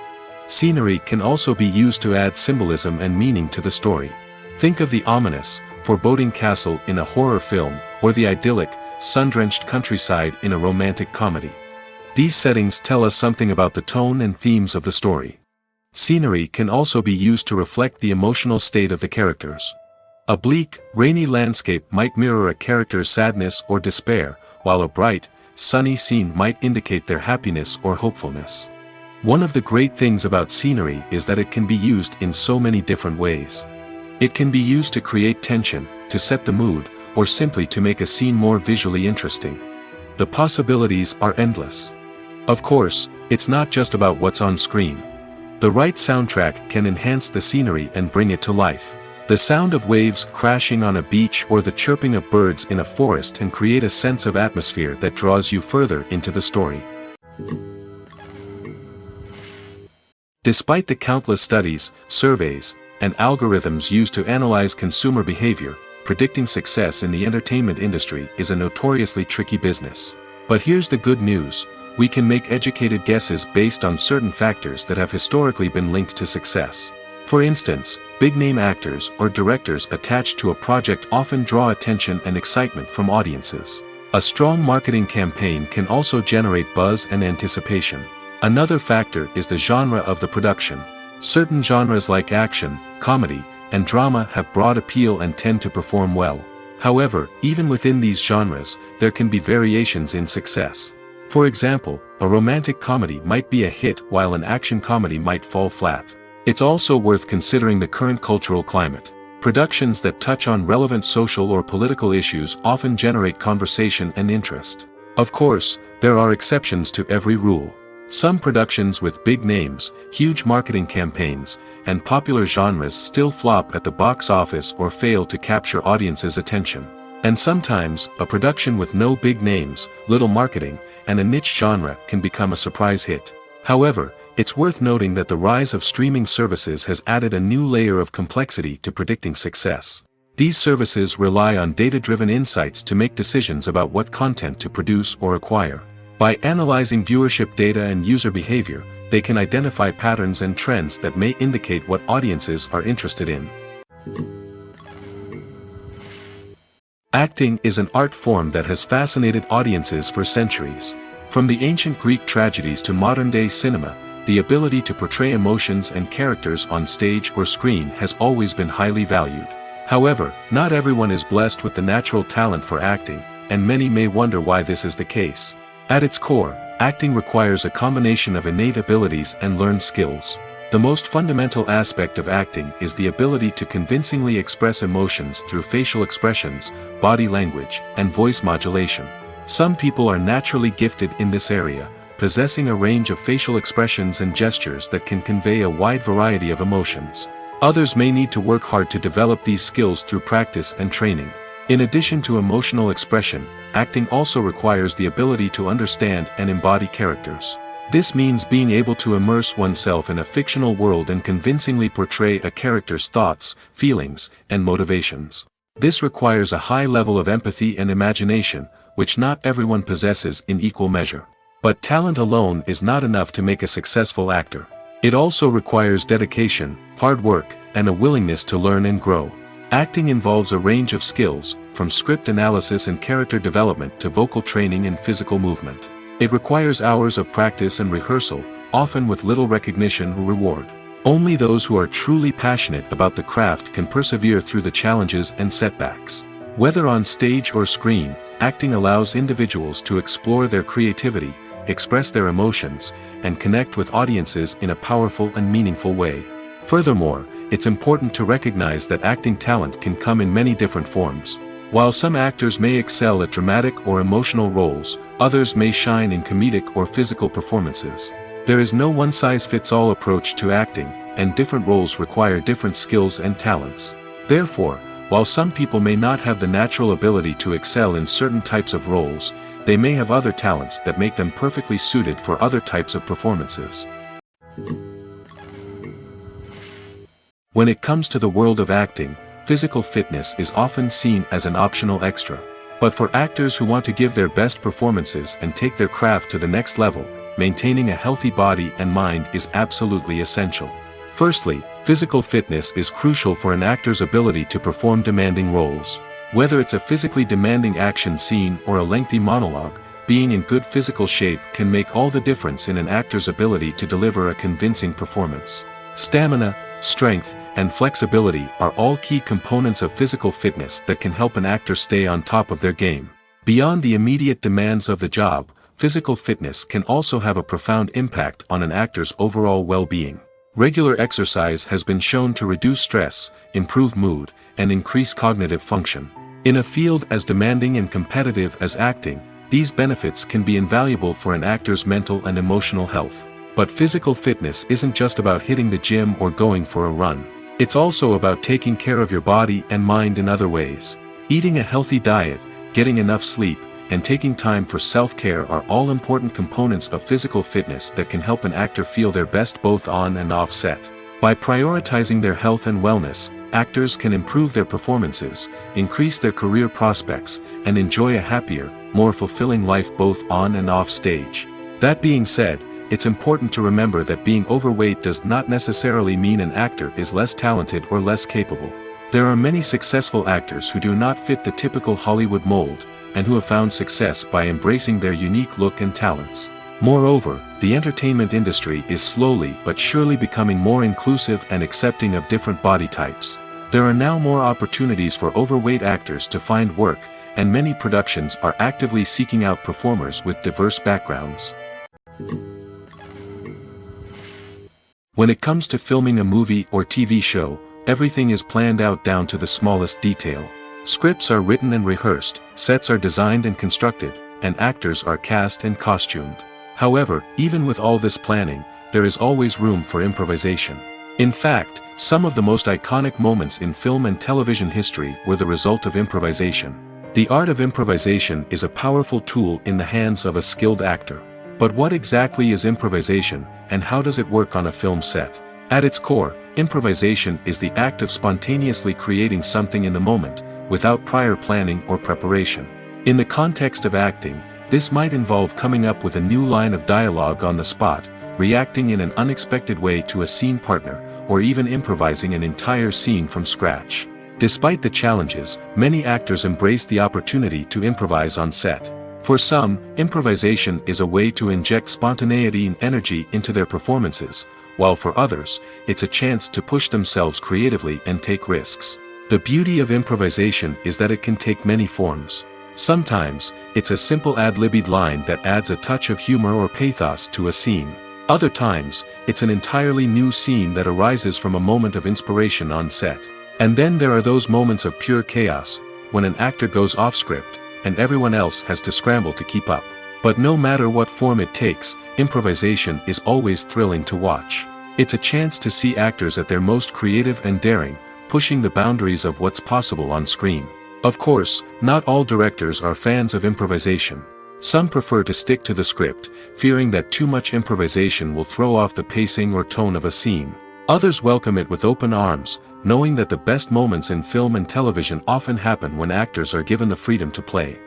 Scenery can also be used to add symbolism and meaning to the story. Think of the ominous, foreboding castle in a horror film, or the idyllic, sun-drenched countryside in a romantic comedy. These settings tell us something about the tone and themes of the story. Scenery can also be used to reflect the emotional state of the characters. A bleak, rainy landscape might mirror a character's sadness or despair, while a bright, sunny scene might indicate their happiness or hopefulness. One of the great things about scenery is that it can be used in so many different ways. It can be used to create tension, to set the mood, or simply to make a scene more visually interesting. The possibilities are endless. Of course, it's not just about what's on screen. The right soundtrack can enhance the scenery and bring it to life. The sound of waves crashing on a beach or the chirping of birds in a forest can create a sense of atmosphere that draws you further into the story. Despite the countless studies, surveys, and algorithms used to analyze consumer behavior, predicting success in the entertainment industry is a notoriously tricky business. But here's the good news: we can make educated guesses based on certain factors that have historically been linked to success. For instance, big-name actors or directors attached to a project often draw attention and excitement from audiences. A strong marketing campaign can also generate buzz and anticipation. Another factor is the genre of the production. Certain genres like action, comedy, and drama have broad appeal and tend to perform well. However, even within these genres, there can be variations in success. For example, a romantic comedy might be a hit while an action comedy might fall flat. It's also worth considering the current cultural climate. Productions that touch on relevant social or political issues often generate conversation and interest. Of course, there are exceptions to every rule. Some productions with big names, huge marketing campaigns, and popular genres still flop at the box office or fail to capture audiences' attention. And sometimes, a production with no big names, little marketing, and a niche genre can become a surprise hit. However, it's worth noting that the rise of streaming services has added a new layer of complexity to predicting success. These services rely on data-driven insights to make decisions about what content to produce or acquire. By analyzing viewership data and user behavior, they can identify patterns and trends that may indicate what audiences are interested in. Acting is an art form that has fascinated audiences for centuries. From the ancient Greek tragedies to modern-day cinema, the ability to portray emotions and characters on stage or screen has always been highly valued. However, not everyone is blessed with the natural talent for acting, and many may wonder why this is the case. At its core, acting requires a combination of innate abilities and learned skills. The most fundamental aspect of acting is the ability to convincingly express emotions through facial expressions, body language, and voice modulation. Some people are naturally gifted in this area, possessing a range of facial expressions and gestures that can convey a wide variety of emotions. Others may need to work hard to develop these skills through practice and training. In addition to emotional expression, acting also requires the ability to understand and embody characters. This means being able to immerse oneself in a fictional world and convincingly portray a character's thoughts, feelings, and motivations. This requires a high level of empathy and imagination, which not everyone possesses in equal measure. But talent alone is not enough to make a successful actor. It also requires dedication, hard work, and a willingness to learn and grow. Acting involves a range of skills, from script analysis and character development to vocal training and physical movement. It requires hours of practice and rehearsal, often with little recognition or reward. Only those who are truly passionate about the craft can persevere through the challenges and setbacks. Whether on stage or screen, acting allows individuals to explore their creativity, express their emotions, and connect with audiences in a powerful and meaningful way. Furthermore, it's important to recognize that acting talent can come in many different forms. While some actors may excel at dramatic or emotional roles, others may shine in comedic or physical performances. There is no one-size-fits-all approach to acting, and different roles require different skills and talents. Therefore, while some people may not have the natural ability to excel in certain types of roles, they may have other talents that make them perfectly suited for other types of performances. When it comes to the world of acting, physical fitness is often seen as an optional extra. But for actors who want to give their best performances and take their craft to the next level, maintaining a healthy body and mind is absolutely essential. Firstly, physical fitness is crucial for an actor's ability to perform demanding roles. Whether it's a physically demanding action scene or a lengthy monologue, being in good physical shape can make all the difference in an actor's ability to deliver a convincing performance. Stamina, strength, and flexibility are all key components of physical fitness that can help an actor stay on top of their game. Beyond the immediate demands of the job, physical fitness can also have a profound impact on an actor's overall well-being. Regular exercise has been shown to reduce stress, improve mood, and increase cognitive function. In a field as demanding and competitive as acting, these benefits can be invaluable for an actor's mental and emotional health. But physical fitness isn't just about hitting the gym or going for a run. It's also about taking care of your body and mind in other ways. Eating a healthy diet, getting enough sleep, and taking time for self-care are all important components of physical fitness that can help an actor feel their best both on and off set. By prioritizing their health and wellness, actors can improve their performances, increase their career prospects, and enjoy a happier, more fulfilling life both on and off stage. That being said, it's important to remember that being overweight does not necessarily mean an actor is less talented or less capable. There are many successful actors who do not fit the typical Hollywood mold, and who have found success by embracing their unique look and talents. Moreover, the entertainment industry is slowly but surely becoming more inclusive and accepting of different body types. There are now more opportunities for overweight actors to find work, and many productions are actively seeking out performers with diverse backgrounds. When it comes to filming a movie or TV show, everything is planned out down to the smallest detail. Scripts are written and rehearsed, sets are designed and constructed, and actors are cast and costumed. However, even with all this planning, there is always room for improvisation. In fact, some of the most iconic moments in film and television history were the result of improvisation. The art of improvisation is a powerful tool in the hands of a skilled actor. But what exactly is improvisation, and how does it work on a film set? At its core, improvisation is the act of spontaneously creating something in the moment, without prior planning or preparation. In the context of acting, this might involve coming up with a new line of dialogue on the spot, reacting in an unexpected way to a scene partner, or even improvising an entire scene from scratch. Despite the challenges, many actors embrace the opportunity to improvise on set. For some, improvisation is a way to inject spontaneity and energy into their performances, while for others, it's a chance to push themselves creatively and take risks. The beauty of improvisation is that it can take many forms. Sometimes, it's a simple ad-libbed line that adds a touch of humor or pathos to a scene. Other times, it's an entirely new scene that arises from a moment of inspiration on set. And then there are those moments of pure chaos, when an actor goes off script, and everyone else has to scramble to keep up. But no matter what form it takes, improvisation is always thrilling to watch. It's a chance to see actors at their most creative and daring, pushing the boundaries of what's possible on screen. Of course, not all directors are fans of improvisation. Some prefer to stick to the script, fearing that too much improvisation will throw off the pacing or tone of a scene. Others welcome it with open arms, knowing that the best moments in film and television often happen when actors are given the freedom to play.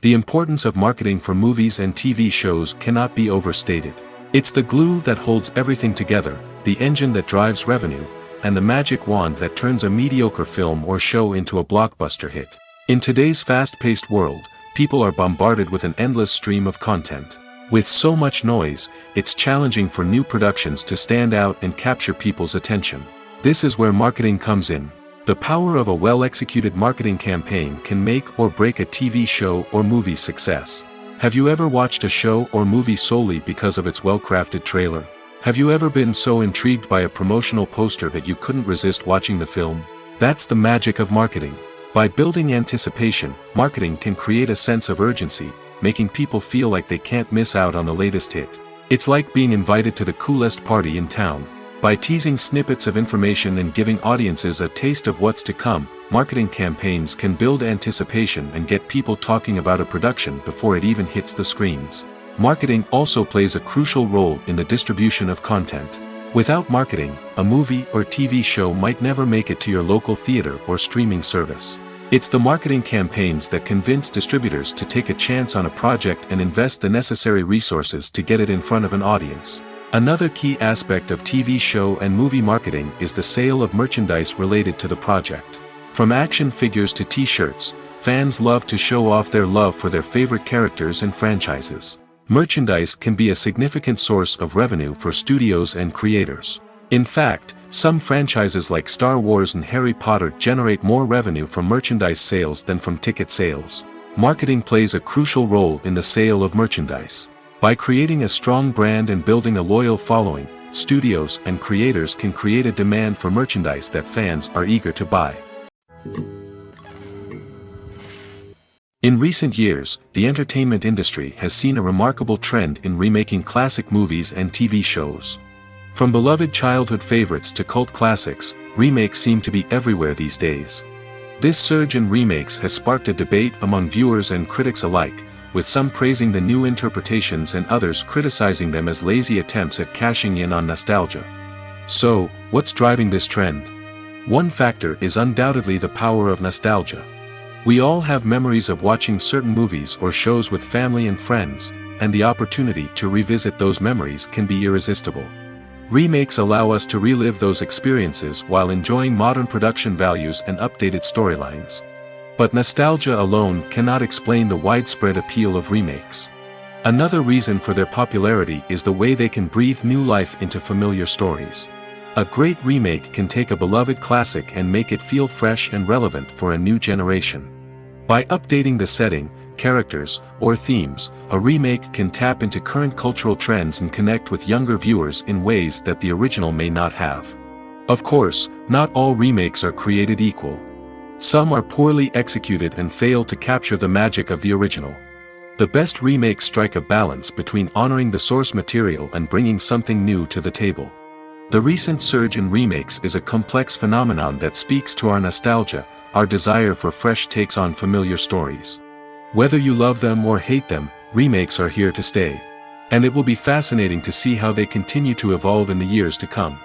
The importance of marketing for movies and TV shows cannot be overstated. It's the glue that holds everything together, the engine that drives revenue, and the magic wand that turns a mediocre film or show into a blockbuster hit. In today's fast-paced world, people are bombarded with an endless stream of content. With so much noise, it's challenging for new productions to stand out and capture people's attention. This is where marketing comes in. The power of a well-executed marketing campaign can make or break a TV show or movie's success. Have you ever watched a show or movie solely because of its well-crafted trailer? Have you ever been so intrigued by a promotional poster that you couldn't resist watching the film? That's the magic of marketing. By building anticipation, marketing can create a sense of urgency, making people feel like they can't miss out on the latest hit. It's like being invited to the coolest party in town. By teasing snippets of information and giving audiences a taste of what's to come, marketing campaigns can build anticipation and get people talking about a production before it even hits the screens. Marketing also plays a crucial role in the distribution of content. Without marketing, a movie or TV show might never make it to your local theater or streaming service. It's the marketing campaigns that convince distributors to take a chance on a project and invest the necessary resources to get it in front of an audience. Another key aspect of TV show and movie marketing is the sale of merchandise related to the project. From action figures to t-shirts, fans love to show off their love for their favorite characters and franchises. Merchandise can be a significant source of revenue for studios and creators. In fact, some franchises like Star Wars and Harry Potter generate more revenue from merchandise sales than from ticket sales. Marketing plays a crucial role in the sale of merchandise. By creating a strong brand and building a loyal following, studios and creators can create a demand for merchandise that fans are eager to buy. In recent years, the entertainment industry has seen a remarkable trend in remaking classic movies and TV shows. From beloved childhood favorites to cult classics, remakes seem to be everywhere these days. This surge in remakes has sparked a debate among viewers and critics alike, with some praising the new interpretations and others criticizing them as lazy attempts at cashing in on nostalgia. So, what's driving this trend? One factor is undoubtedly the power of nostalgia. We all have memories of watching certain movies or shows with family and friends, and the opportunity to revisit those memories can be irresistible. Remakes allow us to relive those experiences while enjoying modern production values and updated storylines. But nostalgia alone cannot explain the widespread appeal of remakes. Another reason for their popularity is the way they can breathe new life into familiar stories. A great remake can take a beloved classic and make it feel fresh and relevant for a new generation. By updating the setting, characters, or themes, a remake can tap into current cultural trends and connect with younger viewers in ways that the original may not have. Of course, not all remakes are created equal. Some are poorly executed and fail to capture the magic of the original. The best remakes strike a balance between honoring the source material and bringing something new to the table. The recent surge in remakes is a complex phenomenon that speaks to our nostalgia, our desire for fresh takes on familiar stories. Whether you love them or hate them, remakes are here to stay. And it will be fascinating to see how they continue to evolve in the years to come.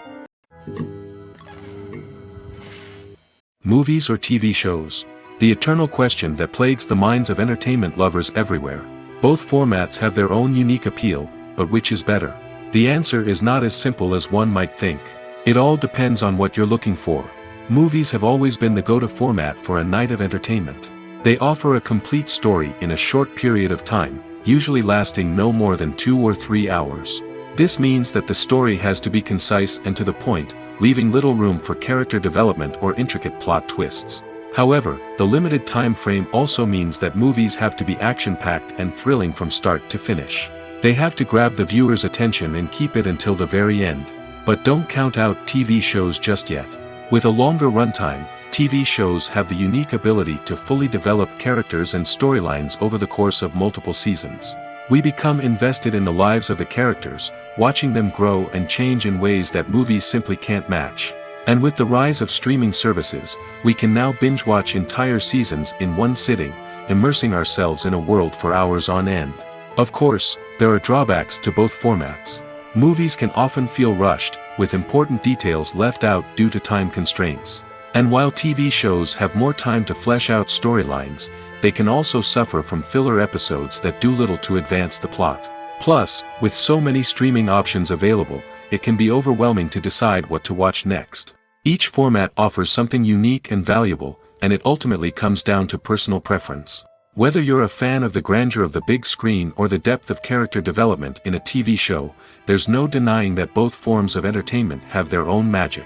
Movies or TV shows? The eternal question that plagues the minds of entertainment lovers everywhere. Both formats have their own unique appeal, but which is better? The answer is not as simple as one might think. It all depends on what you're looking for. Movies have always been the go-to format for a night of entertainment. They offer a complete story in a short period of time, usually lasting no more than 2 or 3 hours. This means that the story has to be concise and to the point, leaving little room for character development or intricate plot twists. However, the limited time frame also means that movies have to be action-packed and thrilling from start to finish. They have to grab the viewer's attention and keep it until the very end. But don't count out TV shows just yet. With a longer runtime, TV shows have the unique ability to fully develop characters and storylines over the course of multiple seasons. We become invested in the lives of the characters, watching them grow and change in ways that movies simply can't match. And with the rise of streaming services, we can now binge-watch entire seasons in one sitting, immersing ourselves in a world for hours on end. Of course, there are drawbacks to both formats. Movies can often feel rushed, with important details left out due to time constraints. And while TV shows have more time to flesh out storylines, they can also suffer from filler episodes that do little to advance the plot. Plus, with so many streaming options available, it can be overwhelming to decide what to watch next. Each format offers something unique and valuable, and it ultimately comes down to personal preference. Whether you're a fan of the grandeur of the big screen or the depth of character development in a TV show, there's no denying that both forms of entertainment have their own magic.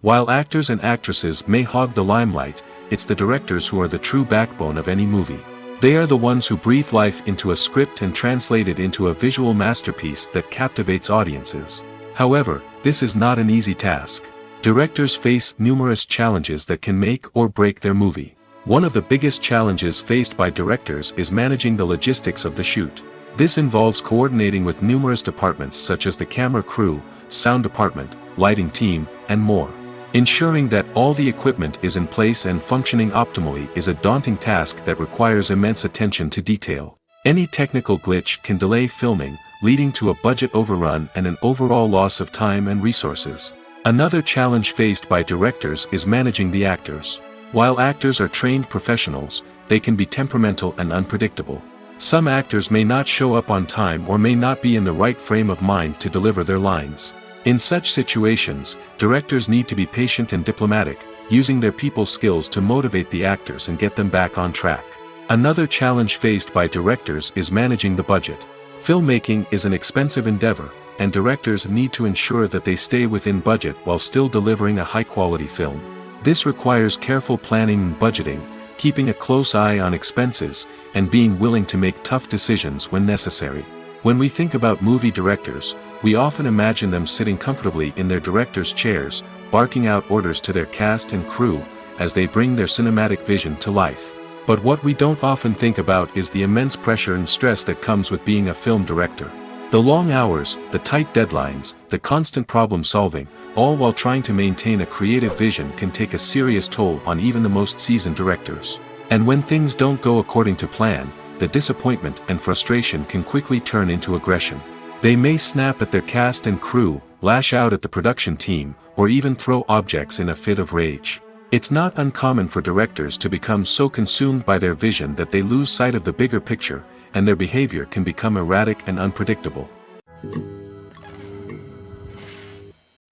While actors and actresses may hog the limelight, it's the directors who are the true backbone of any movie. They are the ones who breathe life into a script and translate it into a visual masterpiece that captivates audiences. However, this is not an easy task. Directors face numerous challenges that can make or break their movie. One of the biggest challenges faced by directors is managing the logistics of the shoot. This involves coordinating with numerous departments such as the camera crew, sound department, lighting team, and more. Ensuring that all the equipment is in place and functioning optimally is a daunting task that requires immense attention to detail. Any technical glitch can delay filming, leading to a budget overrun and an overall loss of time and resources. Another challenge faced by directors is managing the actors. While actors are trained professionals, they can be temperamental and unpredictable. Some actors may not show up on time or may not be in the right frame of mind to deliver their lines. In such situations, directors need to be patient and diplomatic, using their people skills to motivate the actors and get them back on track. Another challenge faced by directors is managing the budget. Filmmaking is an expensive endeavor, and directors need to ensure that they stay within budget while still delivering a high-quality film. This requires careful planning and budgeting, keeping a close eye on expenses, and being willing to make tough decisions when necessary. When we think about movie directors, we often imagine them sitting comfortably in their director's chairs, barking out orders to their cast and crew, as they bring their cinematic vision to life. But what we don't often think about is the immense pressure and stress that comes with being a film director. The long hours, the tight deadlines, the constant problem solving, all while trying to maintain a creative vision can take a serious toll on even the most seasoned directors. And when things don't go according to plan, the disappointment and frustration can quickly turn into aggression. They may snap at their cast and crew, lash out at the production team, or even throw objects in a fit of rage. It's not uncommon for directors to become so consumed by their vision that they lose sight of the bigger picture, and their behavior can become erratic and unpredictable.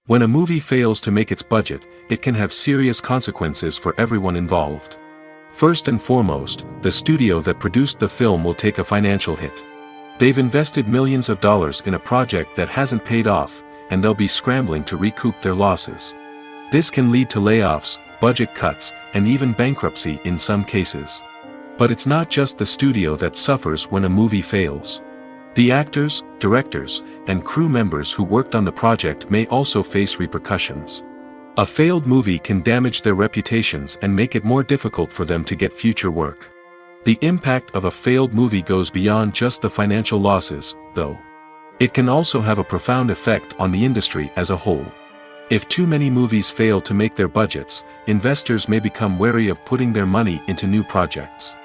When a movie fails to make its budget, it can have serious consequences for everyone involved. First and foremost, the studio that produced the film will take a financial hit. They've invested millions of dollars in a project that hasn't paid off, and they'll be scrambling to recoup their losses. This can lead to layoffs, budget cuts, and even bankruptcy in some cases. But it's not just the studio that suffers when a movie fails. The actors, directors, and crew members who worked on the project may also face repercussions. A failed movie can damage their reputations and make it more difficult for them to get future work. The impact of a failed movie goes beyond just the financial losses, though. It can also have a profound effect on the industry as a whole. If too many movies fail to make their budgets, investors may become wary of putting their money into new projects.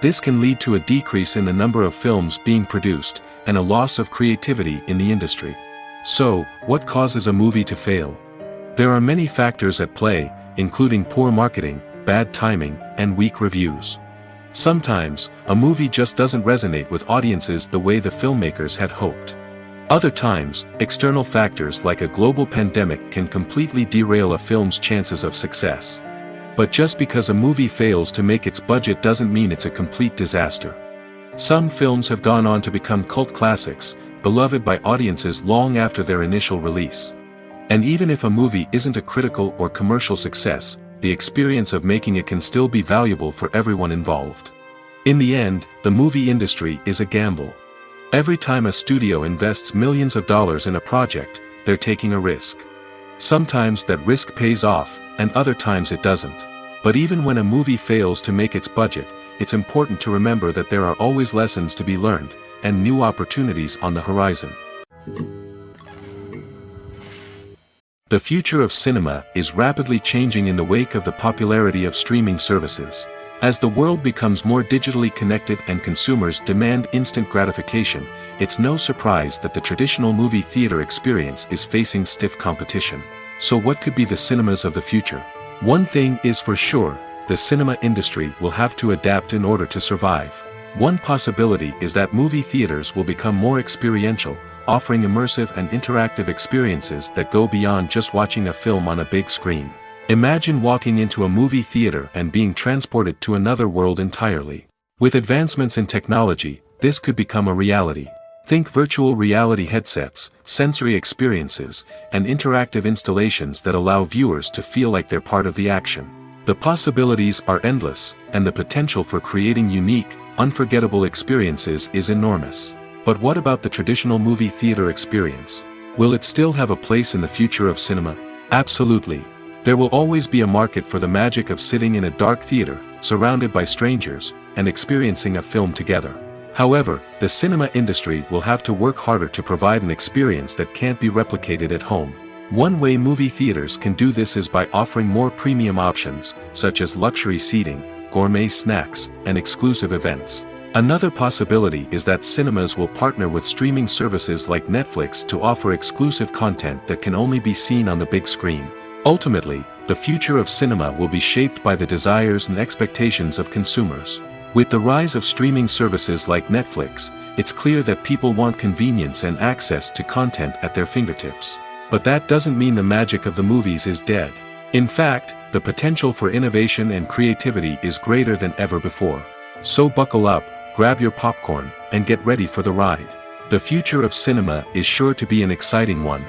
This can lead to a decrease in the number of films being produced, and a loss of creativity in the industry. So, what causes a movie to fail? There are many factors at play, including poor marketing, bad timing, and weak reviews. Sometimes, a movie just doesn't resonate with audiences the way the filmmakers had hoped. Other times, external factors like a global pandemic can completely derail a film's chances of success. But just because a movie fails to make its budget doesn't mean it's a complete disaster. Some films have gone on to become cult classics, beloved by audiences long after their initial release. And even if a movie isn't a critical or commercial success, the experience of making it can still be valuable for everyone involved. In the end, the movie industry is a gamble. Every time a studio invests millions of dollars in a project, they're taking a risk. Sometimes that risk pays off, and other times it doesn't. But even when a movie fails to make its budget, it's important to remember that there are always lessons to be learned, and new opportunities on the horizon. The future of cinema is rapidly changing in the wake of the popularity of streaming services. As the world becomes more digitally connected and consumers demand instant gratification, it's no surprise that the traditional movie theater experience is facing stiff competition. So what could be the cinemas of the future? One thing is for sure, the cinema industry will have to adapt in order to survive. One possibility is that movie theaters will become more experiential, offering immersive and interactive experiences that go beyond just watching a film on a big screen. Imagine walking into a movie theater and being transported to another world entirely. With advancements in technology, this could become a reality. Think virtual reality headsets, sensory experiences, and interactive installations that allow viewers to feel like they're part of the action. The possibilities are endless, and the potential for creating unique, unforgettable experiences is enormous. But what about the traditional movie theater experience? Will it still have a place in the future of cinema? Absolutely. There will always be a market for the magic of sitting in a dark theater, surrounded by strangers, and experiencing a film together. However, the cinema industry will have to work harder to provide an experience that can't be replicated at home. One way movie theaters can do this is by offering more premium options, such as luxury seating, gourmet snacks, and exclusive events. Another possibility is that cinemas will partner with streaming services like Netflix to offer exclusive content that can only be seen on the big screen. Ultimately, the future of cinema will be shaped by the desires and expectations of consumers. With the rise of streaming services like Netflix, it's clear that people want convenience and access to content at their fingertips. But that doesn't mean the magic of the movies is dead. In fact, the potential for innovation and creativity is greater than ever before. So buckle up, grab your popcorn, and get ready for the ride. The future of cinema is sure to be an exciting one.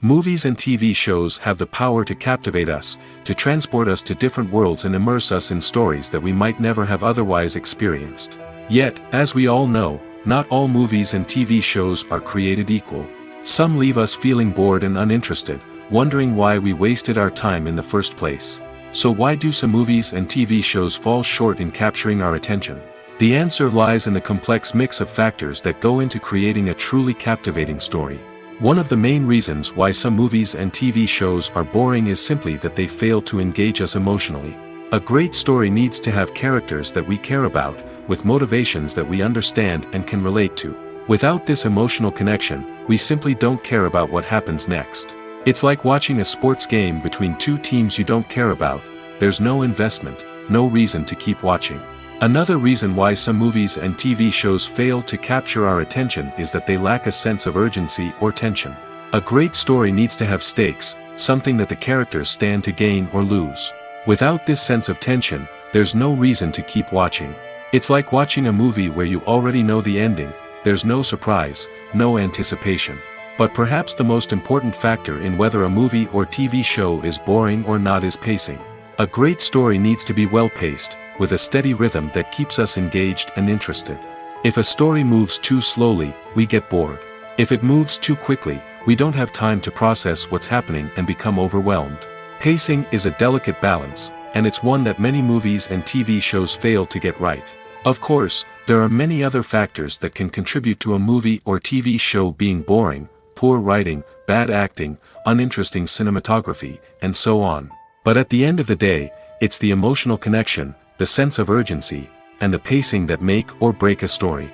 Movies and TV shows have the power to captivate us, to transport us to different worlds and immerse us in stories that we might never have otherwise experienced. Yet, as we all know, not all movies and TV shows are created equal. Some leave us feeling bored and uninterested, wondering why we wasted our time in the first place. So why do some movies and TV shows fall short in capturing our attention? The answer lies in the complex mix of factors that go into creating a truly captivating story. One of the main reasons why some movies and TV shows are boring is simply that they fail to engage us emotionally. A great story needs to have characters that we care about, with motivations that we understand and can relate to. Without this emotional connection, we simply don't care about what happens next. It's like watching a sports game between two teams you don't care about. There's no investment, no reason to keep watching. Another reason why some movies and TV shows fail to capture our attention is that they lack a sense of urgency or tension. A great story needs to have stakes, something that the characters stand to gain or lose. Without this sense of tension, there's no reason to keep watching. It's like watching a movie where you already know the ending. There's no surprise, no anticipation. But perhaps the most important factor in whether a movie or TV show is boring or not is pacing. A great story needs to be well-paced, with a steady rhythm that keeps us engaged and interested. If a story moves too slowly, we get bored. If it moves too quickly, we don't have time to process what's happening and become overwhelmed. Pacing is a delicate balance, and it's one that many movies and TV shows fail to get right. Of course, there are many other factors that can contribute to a movie or TV show being boring: poor writing, bad acting, uninteresting cinematography, and so on. But at the end of the day, it's the emotional connection, the sense of urgency, and the pacing that make or break a story.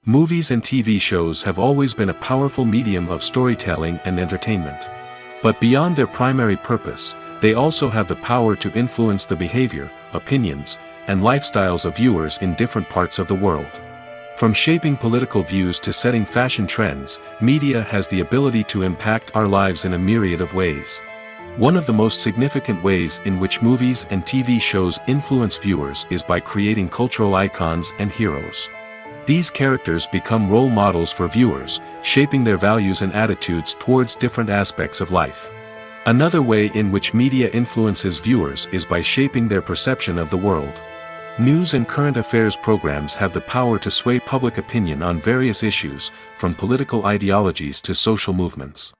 Movies and TV shows have always been a powerful medium of storytelling and entertainment. But beyond their primary purpose, they also have the power to influence the behavior, opinions, and lifestyles of viewers in different parts of the world. From shaping political views to setting fashion trends, media has the ability to impact our lives in a myriad of ways. One of the most significant ways in which movies and TV shows influence viewers is by creating cultural icons and heroes. These characters become role models for viewers, shaping their values and attitudes towards different aspects of life. Another way in which media influences viewers is by shaping their perception of the world. News and current affairs programs have the power to sway public opinion on various issues, from political ideologies to social movements.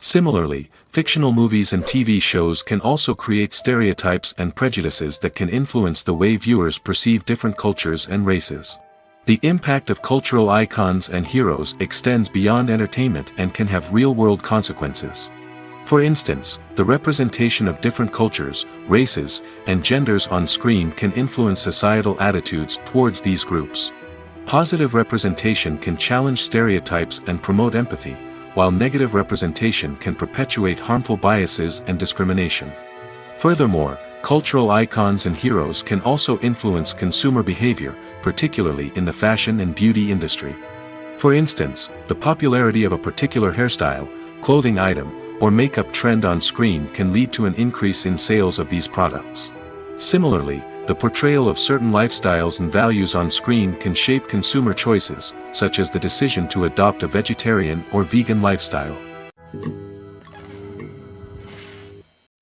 Similarly, fictional movies and TV shows can also create stereotypes and prejudices that can influence the way viewers perceive different cultures and races. The impact of cultural icons and heroes extends beyond entertainment and can have real-world consequences. For instance, the representation of different cultures, races, and genders on screen can influence societal attitudes towards these groups. Positive representation can challenge stereotypes and promote empathy, while negative representation can perpetuate harmful biases and discrimination. Furthermore, cultural icons and heroes can also influence consumer behavior, particularly in the fashion and beauty industry. For instance, the popularity of a particular hairstyle, clothing item, or makeup trend on screen can lead to an increase in sales of these products. Similarly, the portrayal of certain lifestyles and values on screen can shape consumer choices, such as the decision to adopt a vegetarian or vegan lifestyle.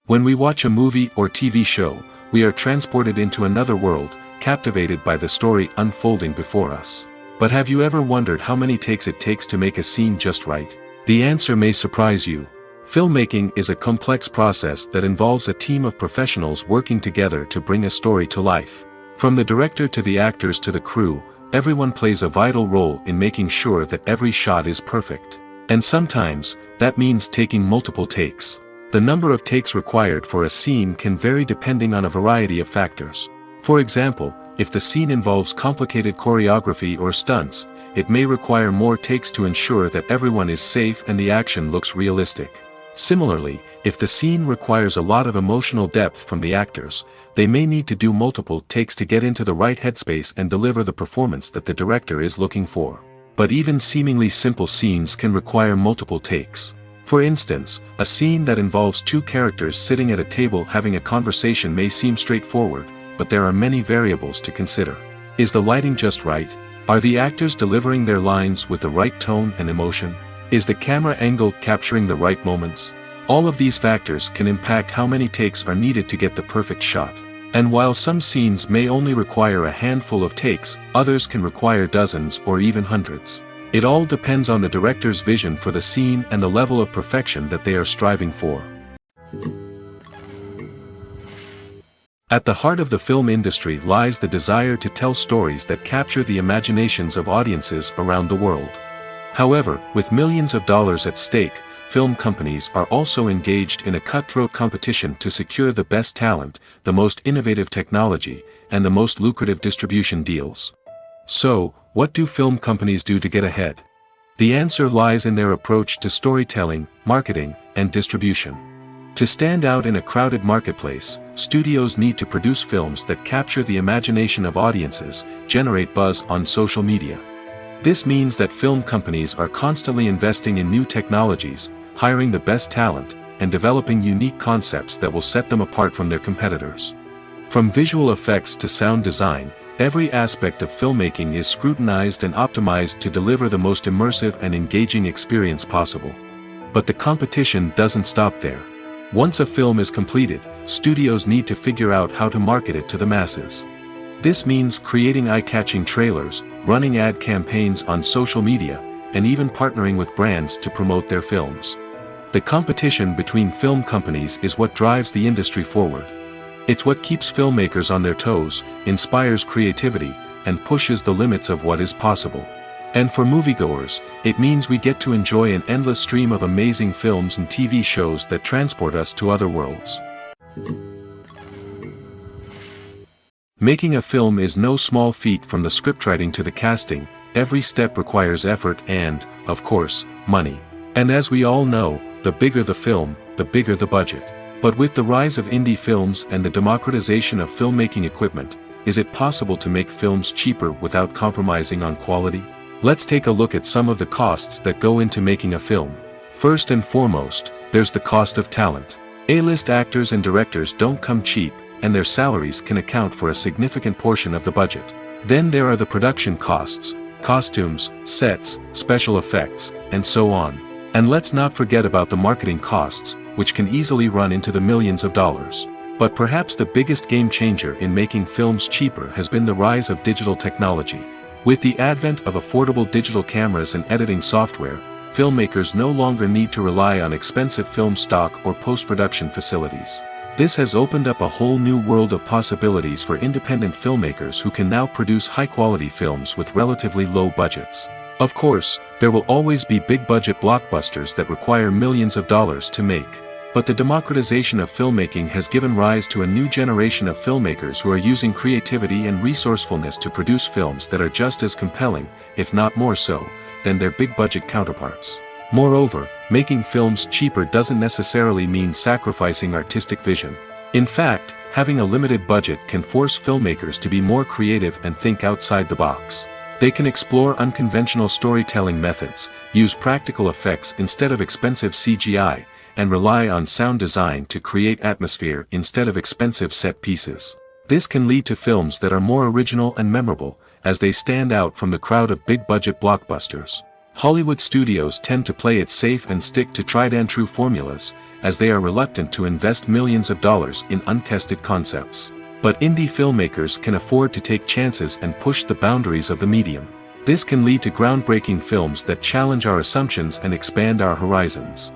When we watch a movie or TV show, we are transported into another world, captivated by the story unfolding before us. But have you ever wondered how many takes it takes to make a scene just right? The answer may surprise you. Filmmaking is a complex process that involves a team of professionals working together to bring a story to life. From the director to the actors to the crew, everyone plays a vital role in making sure that every shot is perfect. And sometimes, that means taking multiple takes. The number of takes required for a scene can vary depending on a variety of factors. For example, if the scene involves complicated choreography or stunts, it may require more takes to ensure that everyone is safe and the action looks realistic. Similarly, if the scene requires a lot of emotional depth from the actors, they may need to do multiple takes to get into the right headspace and deliver the performance that the director is looking for. But even seemingly simple scenes can require multiple takes. For instance, a scene that involves two characters sitting at a table having a conversation may seem straightforward, but there are many variables to consider. Is the lighting just right? Are the actors delivering their lines with the right tone and emotion? Is the camera angle capturing the right moments? All of these factors can impact how many takes are needed to get the perfect shot. And while some scenes may only require a handful of takes, others can require dozens or even hundreds. It all depends on the director's vision for the scene and the level of perfection that they are striving for. At the heart of the film industry lies the desire to tell stories that capture the imaginations of audiences around the world. However, with millions of dollars at stake, film companies are also engaged in a cutthroat competition to secure the best talent, the most innovative technology, and the most lucrative distribution deals. So, what do film companies do to get ahead? The answer lies in their approach to storytelling, marketing, and distribution. To stand out in a crowded marketplace, studios need to produce films that capture the imagination of audiences, generate buzz on social media. This means that film companies are constantly investing in new technologies, hiring the best talent, and developing unique concepts that will set them apart from their competitors. From visual effects to sound design, every aspect of filmmaking is scrutinized and optimized to deliver the most immersive and engaging experience possible. But the competition doesn't stop there. Once a film is completed, studios need to figure out how to market it to the masses. This means creating eye-catching trailers, running ad campaigns on social media, and even partnering with brands to promote their films. The competition between film companies is what drives the industry forward. It's what keeps filmmakers on their toes, inspires creativity, and pushes the limits of what is possible. And for moviegoers, it means we get to enjoy an endless stream of amazing films and TV shows that transport us to other worlds. Making a film is no small feat. From the scriptwriting to the casting, every step requires effort and, of course, money. And as we all know, the bigger the film, the bigger the budget. But with the rise of indie films and the democratization of filmmaking equipment, is it possible to make films cheaper without compromising on quality? Let's take a look at some of the costs that go into making a film. First and foremost, there's the cost of talent. A-list actors and directors don't come cheap, and their salaries can account for a significant portion of the budget. Then there are the production costs, costumes, sets, special effects, and so on. And let's not forget about the marketing costs, which can easily run into the millions of dollars. But perhaps the biggest game changer in making films cheaper has been the rise of digital technology. With the advent of affordable digital cameras and editing software, filmmakers no longer need to rely on expensive film stock or post-production facilities. This has opened up a whole new world of possibilities for independent filmmakers who can now produce high-quality films with relatively low budgets. Of course, there will always be big-budget blockbusters that require millions of dollars to make. But the democratization of filmmaking has given rise to a new generation of filmmakers who are using creativity and resourcefulness to produce films that are just as compelling, if not more so, than their big-budget counterparts. Moreover, making films cheaper doesn't necessarily mean sacrificing artistic vision. In fact, having a limited budget can force filmmakers to be more creative and think outside the box. They can explore unconventional storytelling methods, use practical effects instead of expensive CGI, and rely on sound design to create atmosphere instead of expensive set pieces. This can lead to films that are more original and memorable, as they stand out from the crowd of big-budget blockbusters. Hollywood studios tend to play it safe and stick to tried-and-true formulas, as they are reluctant to invest millions of dollars in untested concepts. But indie filmmakers can afford to take chances and push the boundaries of the medium. This can lead to groundbreaking films that challenge our assumptions and expand our horizons.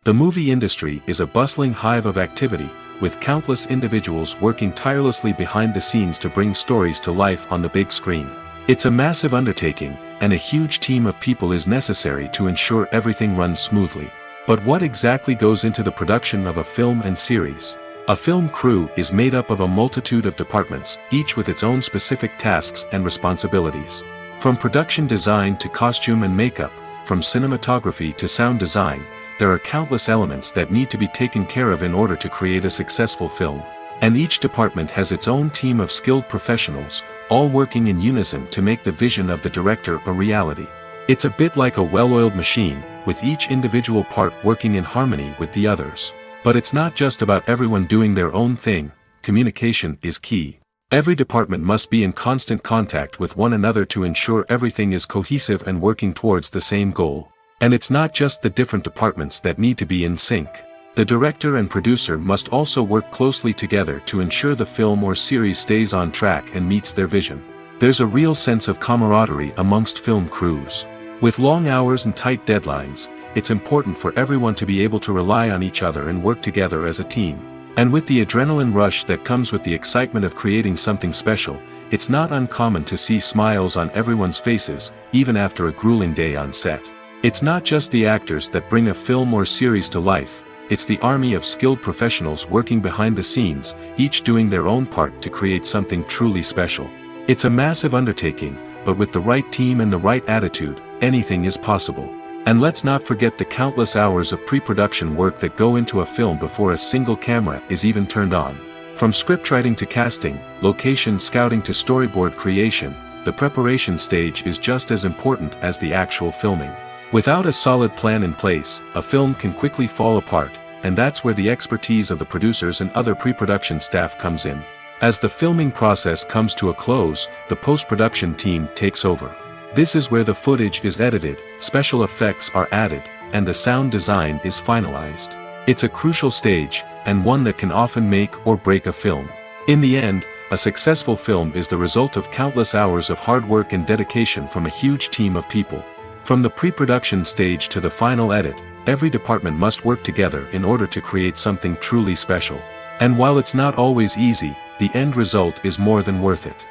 The movie industry is a bustling hive of activity, with countless individuals working tirelessly behind the scenes to bring stories to life on the big screen. It's a massive undertaking, and a huge team of people is necessary to ensure everything runs smoothly. But what exactly goes into the production of a film and series? A film crew is made up of a multitude of departments, each with its own specific tasks and responsibilities. From production design to costume and makeup, from cinematography to sound design, there are countless elements that need to be taken care of in order to create a successful film. And each department has its own team of skilled professionals, all working in unison to make the vision of the director a reality. It's a bit like a well-oiled machine, with each individual part working in harmony with the others. But it's not just about everyone doing their own thing. Communication is key. Every department must be in constant contact with one another to ensure everything is cohesive and working towards the same goal. And it's not just the different departments that need to be in sync. The director and producer must also work closely together to ensure the film or series stays on track and meets their vision. There's a real sense of camaraderie amongst film crews. With long hours and tight deadlines, it's important for everyone to be able to rely on each other and work together as a team. And with the adrenaline rush that comes with the excitement of creating something special, it's not uncommon to see smiles on everyone's faces, even after a grueling day on set. It's not just the actors that bring a film or series to life, it's the army of skilled professionals working behind the scenes, each doing their own part to create something truly special. It's a massive undertaking, but with the right team and the right attitude, anything is possible. And let's not forget the countless hours of pre-production work that go into a film before a single camera is even turned on. From scriptwriting to casting, location scouting to storyboard creation, the preparation stage is just as important as the actual filming. Without a solid plan in place, a film can quickly fall apart, and that's where the expertise of the producers and other pre-production staff comes in. As the filming process comes to a close, the post-production team takes over. This is where the footage is edited, special effects are added, and the sound design is finalized. It's a crucial stage, and one that can often make or break a film. In the end, a successful film is the result of countless hours of hard work and dedication from a huge team of people. From the pre-production stage to the final edit, every department must work together in order to create something truly special. And while it's not always easy, the end result is more than worth it.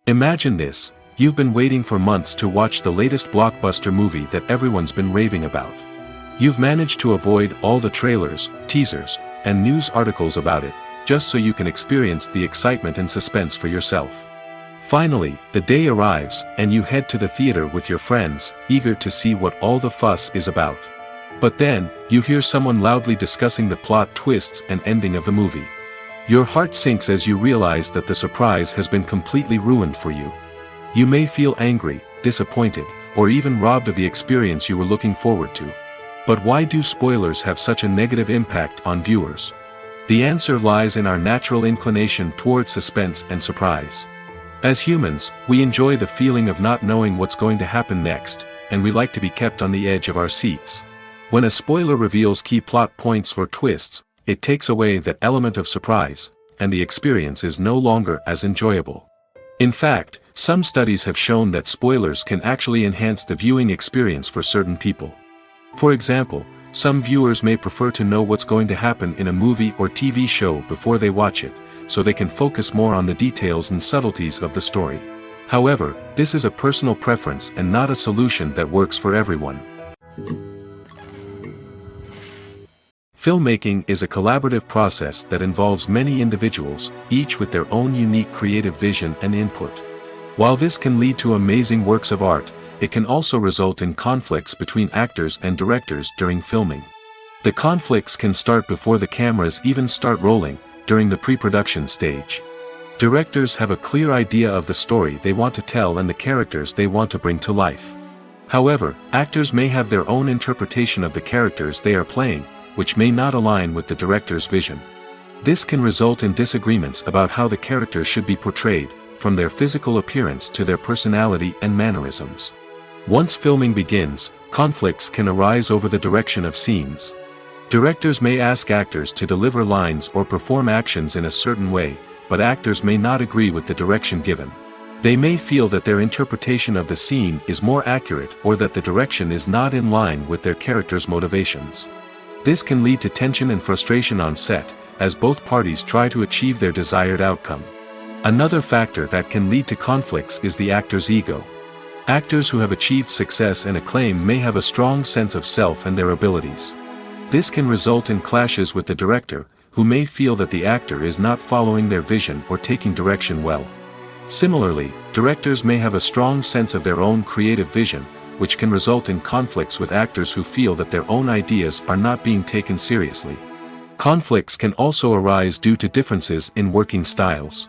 Imagine this: you've been waiting for months to watch the latest blockbuster movie that everyone's been raving about. You've managed to avoid all the trailers, teasers, and news articles about it, just so you can experience the excitement and suspense for yourself. Finally, the day arrives, and you head to the theater with your friends, eager to see what all the fuss is about. But then, you hear someone loudly discussing the plot twists and ending of the movie. Your heart sinks as you realize that the surprise has been completely ruined for you. You may feel angry, disappointed, or even robbed of the experience you were looking forward to. But why do spoilers have such a negative impact on viewers? The answer lies in our natural inclination toward suspense and surprise. As humans, we enjoy the feeling of not knowing what's going to happen next, and we like to be kept on the edge of our seats. When a spoiler reveals key plot points or twists, it takes away that element of surprise, and the experience is no longer as enjoyable. In fact, some studies have shown that spoilers can actually enhance the viewing experience for certain people. For example, some viewers may prefer to know what's going to happen in a movie or TV show before they watch it, so they can focus more on the details and subtleties of the story. However, this is a personal preference and not a solution that works for everyone. Filmmaking is a collaborative process that involves many individuals, each with their own unique creative vision and input. While this can lead to amazing works of art, it can also result in conflicts between actors and directors during filming. The conflicts can start before the cameras even start rolling, during the pre-production stage. Directors have a clear idea of the story they want to tell and the characters they want to bring to life. However, actors may have their own interpretation of the characters they are playing, which may not align with the director's vision. This can result in disagreements about how the characters should be portrayed, from their physical appearance to their personality and mannerisms. Once filming begins, conflicts can arise over the direction of scenes. Directors may ask actors to deliver lines or perform actions in a certain way, but actors may not agree with the direction given. They may feel that their interpretation of the scene is more accurate or that the direction is not in line with their character's motivations. This can lead to tension and frustration on set, as both parties try to achieve their desired outcome. Another factor that can lead to conflicts is the actor's ego. Actors who have achieved success and acclaim may have a strong sense of self and their abilities. This can result in clashes with the director, who may feel that the actor is not following their vision or taking direction well. Similarly, directors may have a strong sense of their own creative vision, which can result in conflicts with actors who feel that their own ideas are not being taken seriously. Conflicts can also arise due to differences in working styles.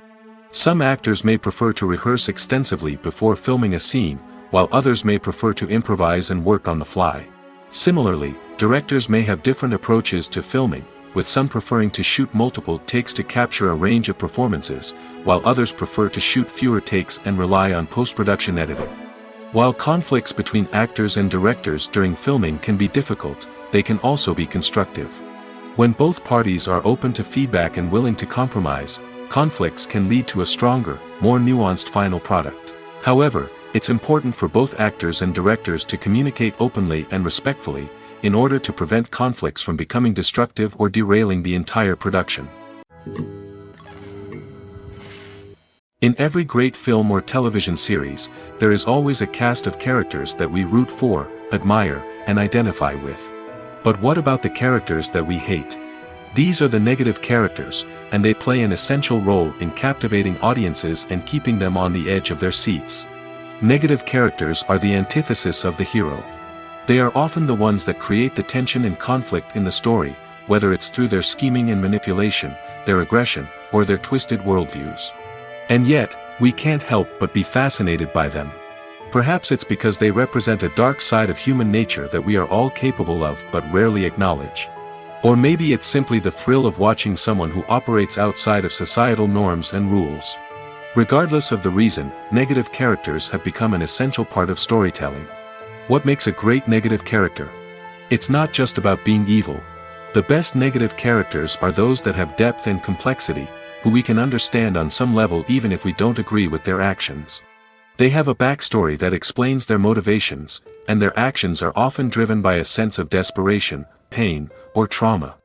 Some actors may prefer to rehearse extensively before filming a scene, while others may prefer to improvise and work on the fly. Similarly, directors may have different approaches to filming, with some preferring to shoot multiple takes to capture a range of performances, while others prefer to shoot fewer takes and rely on post-production editing. While conflicts between actors and directors during filming can be difficult, they can also be constructive. When both parties are open to feedback and willing to compromise, conflicts can lead to a stronger, more nuanced final product. However, it's important for both actors and directors to communicate openly and respectfully, in order to prevent conflicts from becoming destructive or derailing the entire production. In every great film or television series, there is always a cast of characters that we root for, admire, and identify with. But what about the characters that we hate? These are the negative characters, and they play an essential role in captivating audiences and keeping them on the edge of their seats. Negative characters are the antithesis of the hero. They are often the ones that create the tension and conflict in the story, whether it's through their scheming and manipulation, their aggression, or their twisted worldviews. And yet, we can't help but be fascinated by them. Perhaps it's because they represent a dark side of human nature that we are all capable of but rarely acknowledge. Or maybe it's simply the thrill of watching someone who operates outside of societal norms and rules. Regardless of the reason, negative characters have become an essential part of storytelling. What makes a great negative character? It's not just about being evil. The best negative characters are those that have depth and complexity, who we can understand on some level even if we don't agree with their actions. They have a backstory that explains their motivations, and their actions are often driven by a sense of desperation, pain, or trauma.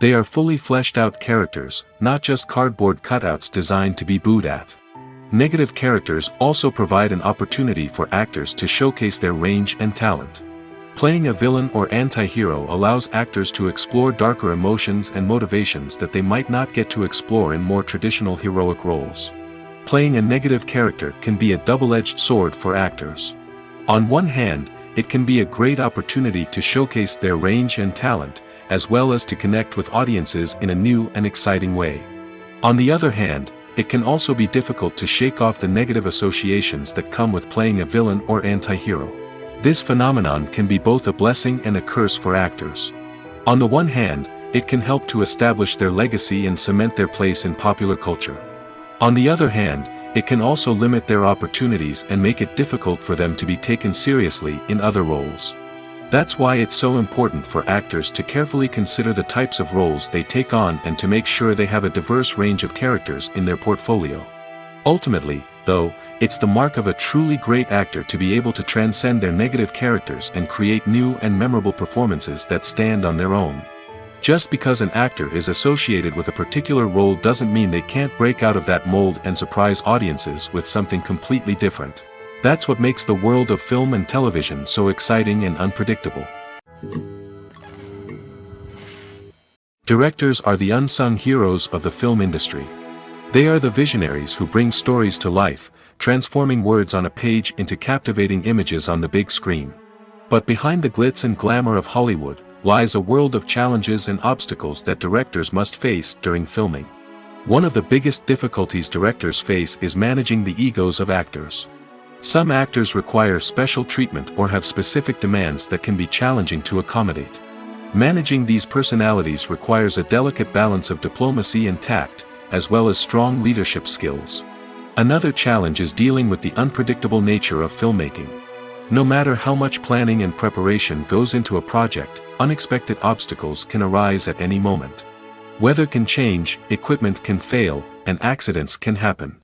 They are fully fleshed out characters, not just cardboard cutouts designed to be booed at. Negative characters also provide an opportunity for actors to showcase their range and talent. Playing a villain or anti-hero allows actors to explore darker emotions and motivations that they might not get to explore in more traditional heroic roles. Playing a negative character can be a double-edged sword for actors. On one hand, it can be a great opportunity to showcase their range and talent, as well as to connect with audiences in a new and exciting way. On the other hand, it can also be difficult to shake off the negative associations that come with playing a villain or anti-hero. This phenomenon can be both a blessing and a curse for actors. On the one hand, it can help to establish their legacy and cement their place in popular culture. On the other hand, it can also limit their opportunities and make it difficult for them to be taken seriously in other roles. That's why it's so important for actors to carefully consider the types of roles they take on and to make sure they have a diverse range of characters in their portfolio. Ultimately, though, it's the mark of a truly great actor to be able to transcend their negative characters and create new and memorable performances that stand on their own. Just because an actor is associated with a particular role doesn't mean they can't break out of that mold and surprise audiences with something completely different. That's what makes the world of film and television so exciting and unpredictable. Directors are the unsung heroes of the film industry. They are the visionaries who bring stories to life, transforming words on a page into captivating images on the big screen. But behind the glitz and glamour of Hollywood lies a world of challenges and obstacles that directors must face during filming. One of the biggest difficulties directors face is managing the egos of actors. Some actors require special treatment or have specific demands that can be challenging to accommodate. Managing these personalities requires a delicate balance of diplomacy and tact, as well as strong leadership skills. Another challenge is dealing with the unpredictable nature of filmmaking. No matter how much planning and preparation goes into a project, unexpected obstacles can arise at any moment. Weather can change, equipment can fail, and accidents can happen.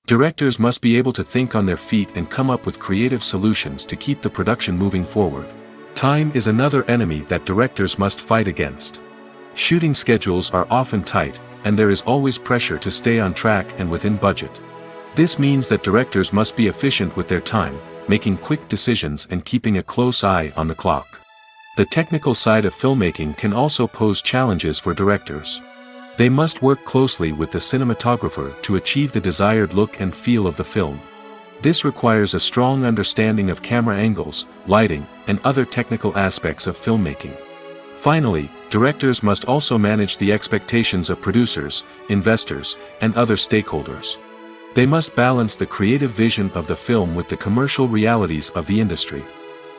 Directors must be able to think on their feet and come up with creative solutions to keep the production moving forward. Time is another enemy that directors must fight against. Shooting schedules are often tight, and there is always pressure to stay on track and within budget. This means that directors must be efficient with their time, making quick decisions and keeping a close eye on the clock. The technical side of filmmaking can also pose challenges for directors. They must work closely with the cinematographer to achieve the desired look and feel of the film. This requires a strong understanding of camera angles, lighting, and other technical aspects of filmmaking. Finally, directors must also manage the expectations of producers, investors, and other stakeholders. They must balance the creative vision of the film with the commercial realities of the industry.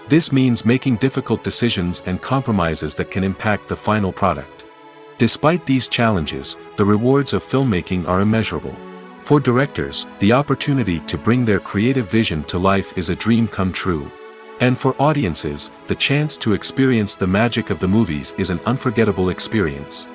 This means making difficult decisions and compromises that can impact the final product. Despite these challenges, the rewards of filmmaking are immeasurable. For directors, the opportunity to bring their creative vision to life is a dream come true. And for audiences, the chance to experience the magic of the movies is an unforgettable experience.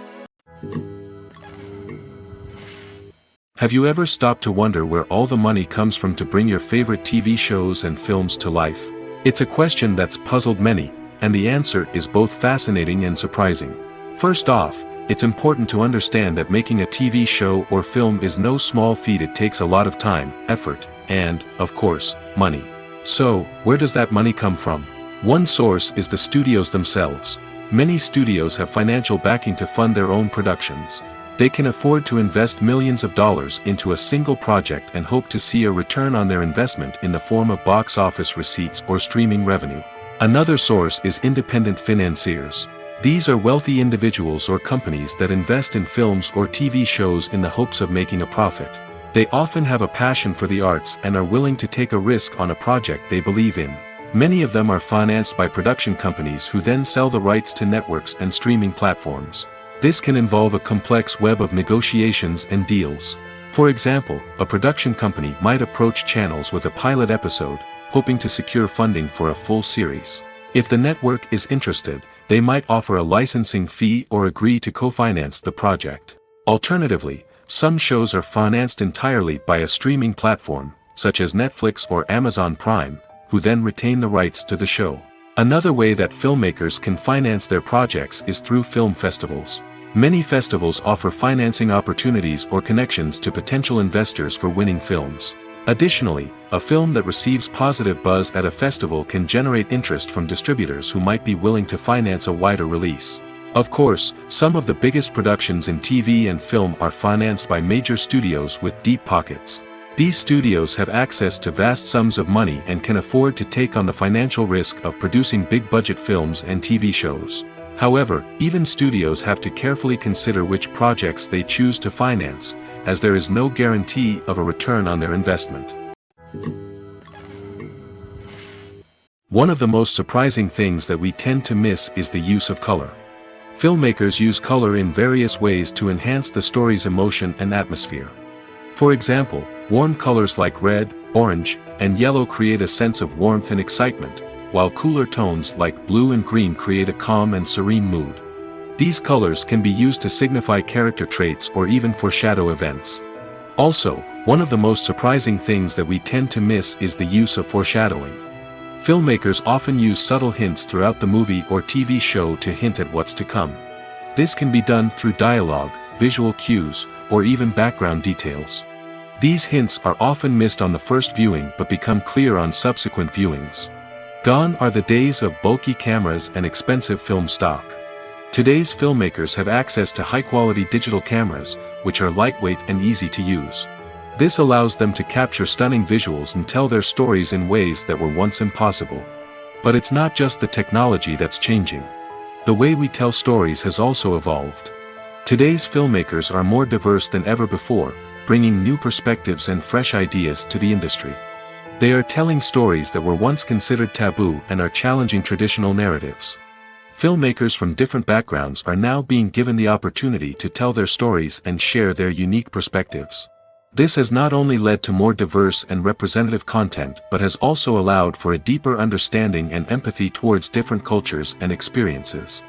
Have you ever stopped to wonder where all the money comes from to bring your favorite TV shows and films to life? It's a question that's puzzled many, and the answer is both fascinating and surprising. First off, it's important to understand that making a TV show or film is no small feat. It takes a lot of time, effort, and, of course, money. So, where does that money come from? One source is the studios themselves. Many studios have financial backing to fund their own productions. They can afford to invest millions of dollars into a single project and hope to see a return on their investment in the form of box office receipts or streaming revenue. Another source is independent financiers. These are wealthy individuals or companies that invest in films or TV shows in the hopes of making a profit. They often have a passion for the arts and are willing to take a risk on a project they believe in. Many of them are financed by production companies who then sell the rights to networks and streaming platforms. This can involve a complex web of negotiations and deals. For example, a production company might approach channels with a pilot episode, hoping to secure funding for a full series. If the network is interested, they might offer a licensing fee or agree to co-finance the project. Alternatively, some shows are financed entirely by a streaming platform, such as Netflix or Amazon Prime, who then retain the rights to the show. Another way that filmmakers can finance their projects is through film festivals. Many festivals offer financing opportunities or connections to potential investors for winning films. Additionally, a film that receives positive buzz at a festival can generate interest from distributors who might be willing to finance a wider release. Of course, some of the biggest productions in TV and film are financed by major studios with deep pockets. These studios have access to vast sums of money and can afford to take on the financial risk of producing big-budget films and TV shows. However, even studios have to carefully consider which projects they choose to finance, as there is no guarantee of a return on their investment. One of the most surprising things that we tend to miss is the use of color. Filmmakers use color in various ways to enhance the story's emotion and atmosphere. For example, warm colors like red, orange, and yellow create a sense of warmth and excitement, while cooler tones like blue and green create a calm and serene mood. These colors can be used to signify character traits or even foreshadow events. Also, one of the most surprising things that we tend to miss is the use of foreshadowing. Filmmakers often use subtle hints throughout the movie or TV show to hint at what's to come. This can be done through dialogue, visual cues, or even background details. These hints are often missed on the first viewing but become clear on subsequent viewings. Gone are the days of bulky cameras and expensive film stock. Today's filmmakers have access to high-quality digital cameras, which are lightweight and easy to use. This allows them to capture stunning visuals and tell their stories in ways that were once impossible. But it's not just the technology that's changing. The way we tell stories has also evolved. Today's filmmakers are more diverse than ever before, bringing new perspectives and fresh ideas to the industry. They are telling stories that were once considered taboo and are challenging traditional narratives. Filmmakers from different backgrounds are now being given the opportunity to tell their stories and share their unique perspectives. This has not only led to more diverse and representative content but has also allowed for a deeper understanding and empathy towards different cultures and experiences.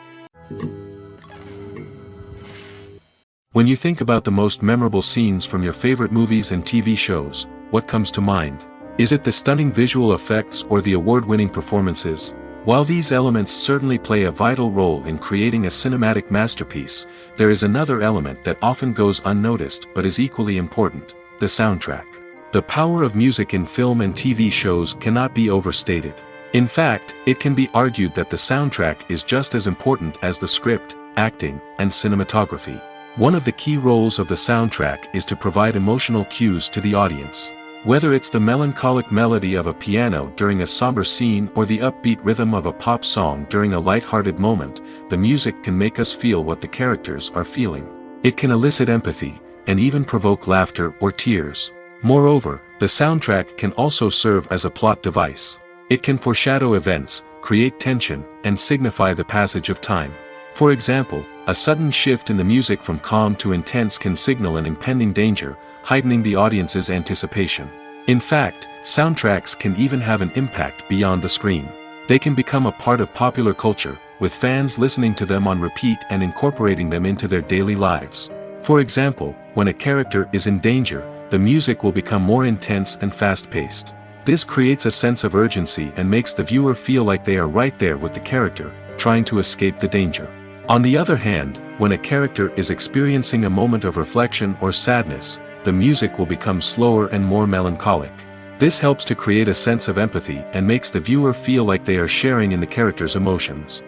When you think about the most memorable scenes from your favorite movies and TV shows, what comes to mind? Is it the stunning visual effects or the award-winning performances? While these elements certainly play a vital role in creating a cinematic masterpiece, there is another element that often goes unnoticed but is equally important: the soundtrack. The power of music in film and TV shows cannot be overstated. In fact, it can be argued that the soundtrack is just as important as the script, acting, and cinematography. One of the key roles of the soundtrack is to provide emotional cues to the audience. Whether it's the melancholic melody of a piano during a somber scene or the upbeat rhythm of a pop song during a light-hearted moment, the music can make us feel what the characters are feeling. It can elicit empathy, and even provoke laughter or tears. Moreover, the soundtrack can also serve as a plot device. It can foreshadow events, create tension, and signify the passage of time. For example, a sudden shift in the music from calm to intense can signal an impending danger, heightening the audience's anticipation. In fact, soundtracks can even have an impact beyond the screen. They can become a part of popular culture, with fans listening to them on repeat and incorporating them into their daily lives. For example, when a character is in danger, the music will become more intense and fast-paced. This creates a sense of urgency and makes the viewer feel like they are right there with the character, trying to escape the danger. On the other hand, when a character is experiencing a moment of reflection or sadness, the music will become slower and more melancholic. This helps to create a sense of empathy and makes the viewer feel like they are sharing in the character's emotions.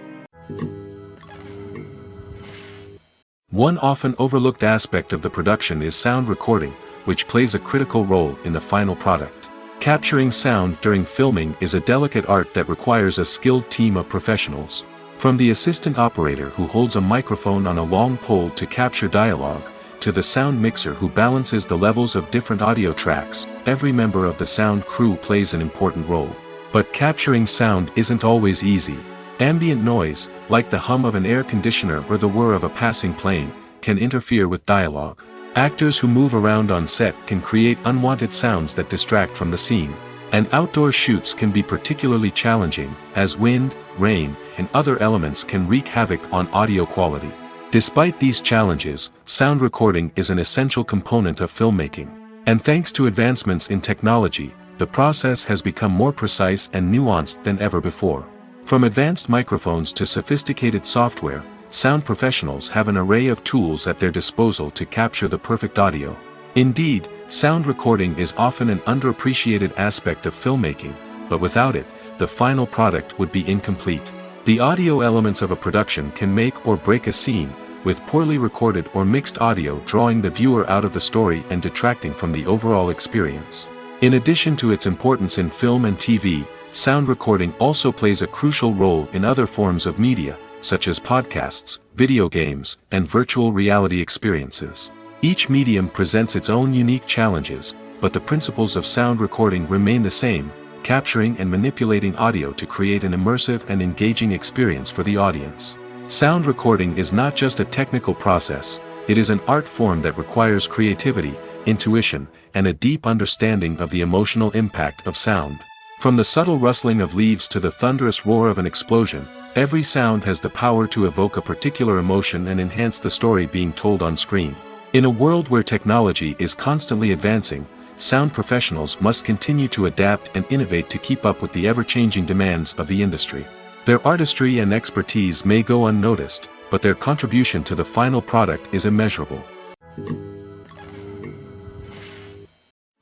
One often overlooked aspect of the production is sound recording, which plays a critical role in the final product. Capturing sound during filming is a delicate art that requires a skilled team of professionals. From the assistant operator who holds a microphone on a long pole to capture dialogue, to the sound mixer who balances the levels of different audio tracks, every member of the sound crew plays an important role. But capturing sound isn't always easy. Ambient noise, like the hum of an air conditioner or the whir of a passing plane, can interfere with dialogue. Actors who move around on set can create unwanted sounds that distract from the scene. And outdoor shoots can be particularly challenging, as wind, rain, and other elements can wreak havoc on audio quality. Despite these challenges, sound recording is an essential component of filmmaking. And thanks to advancements in technology, the process has become more precise and nuanced than ever before. From advanced microphones to sophisticated software, sound professionals have an array of tools at their disposal to capture the perfect audio. Indeed, sound recording is often an underappreciated aspect of filmmaking, but without it, the final product would be incomplete. The audio elements of a production can make or break a scene, with poorly recorded or mixed audio drawing the viewer out of the story and detracting from the overall experience. In addition to its importance in film and TV, sound recording also plays a crucial role in other forms of media, such as podcasts, video games, and virtual reality experiences. Each medium presents its own unique challenges, but the principles of sound recording remain the same, capturing and manipulating audio to create an immersive and engaging experience for the audience. Sound recording is not just a technical process, it is an art form that requires creativity, intuition, and a deep understanding of the emotional impact of sound. From the subtle rustling of leaves to the thunderous roar of an explosion, every sound has the power to evoke a particular emotion and enhance the story being told on screen. In a world where technology is constantly advancing, sound professionals must continue to adapt and innovate to keep up with the ever-changing demands of the industry. Their artistry and expertise may go unnoticed, but their contribution to the final product is immeasurable.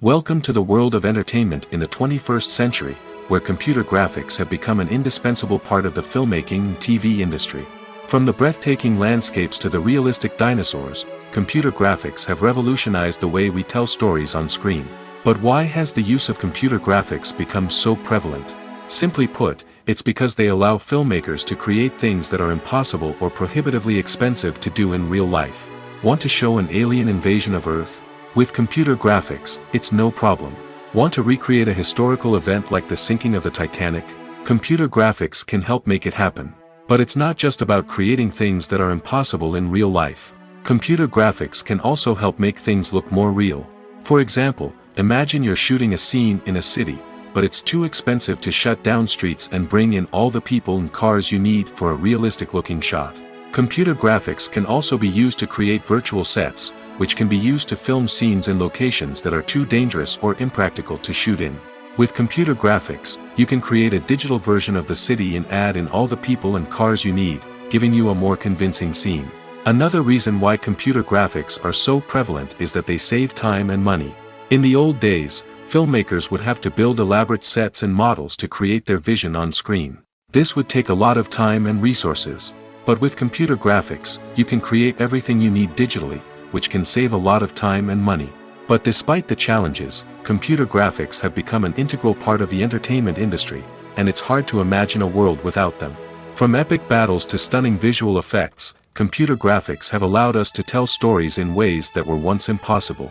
Welcome to the world of entertainment in the 21st century, where computer graphics have become an indispensable part of the filmmaking and TV industry. From the breathtaking landscapes to the realistic dinosaurs, computer graphics have revolutionized the way we tell stories on screen. But why has the use of computer graphics become so prevalent? Simply put, it's because they allow filmmakers to create things that are impossible or prohibitively expensive to do in real life. Want to show an alien invasion of Earth? With computer graphics, it's no problem. Want to recreate a historical event like the sinking of the Titanic? Computer graphics can help make it happen. But it's not just about creating things that are impossible in real life. Computer graphics can also help make things look more real. For example, imagine you're shooting a scene in a city, but it's too expensive to shut down streets and bring in all the people and cars you need for a realistic-looking shot. Computer graphics can also be used to create virtual sets, which can be used to film scenes in locations that are too dangerous or impractical to shoot in. With computer graphics, you can create a digital version of the city and add in all the people and cars you need, giving you a more convincing scene. Another reason why computer graphics are so prevalent is that they save time and money. In the old days, filmmakers would have to build elaborate sets and models to create their vision on screen. This would take a lot of time and resources. But with computer graphics, you can create everything you need digitally, which can save a lot of time and money. But despite the challenges, computer graphics have become an integral part of the entertainment industry, and it's hard to imagine a world without them. From epic battles to stunning visual effects, computer graphics have allowed us to tell stories in ways that were once impossible.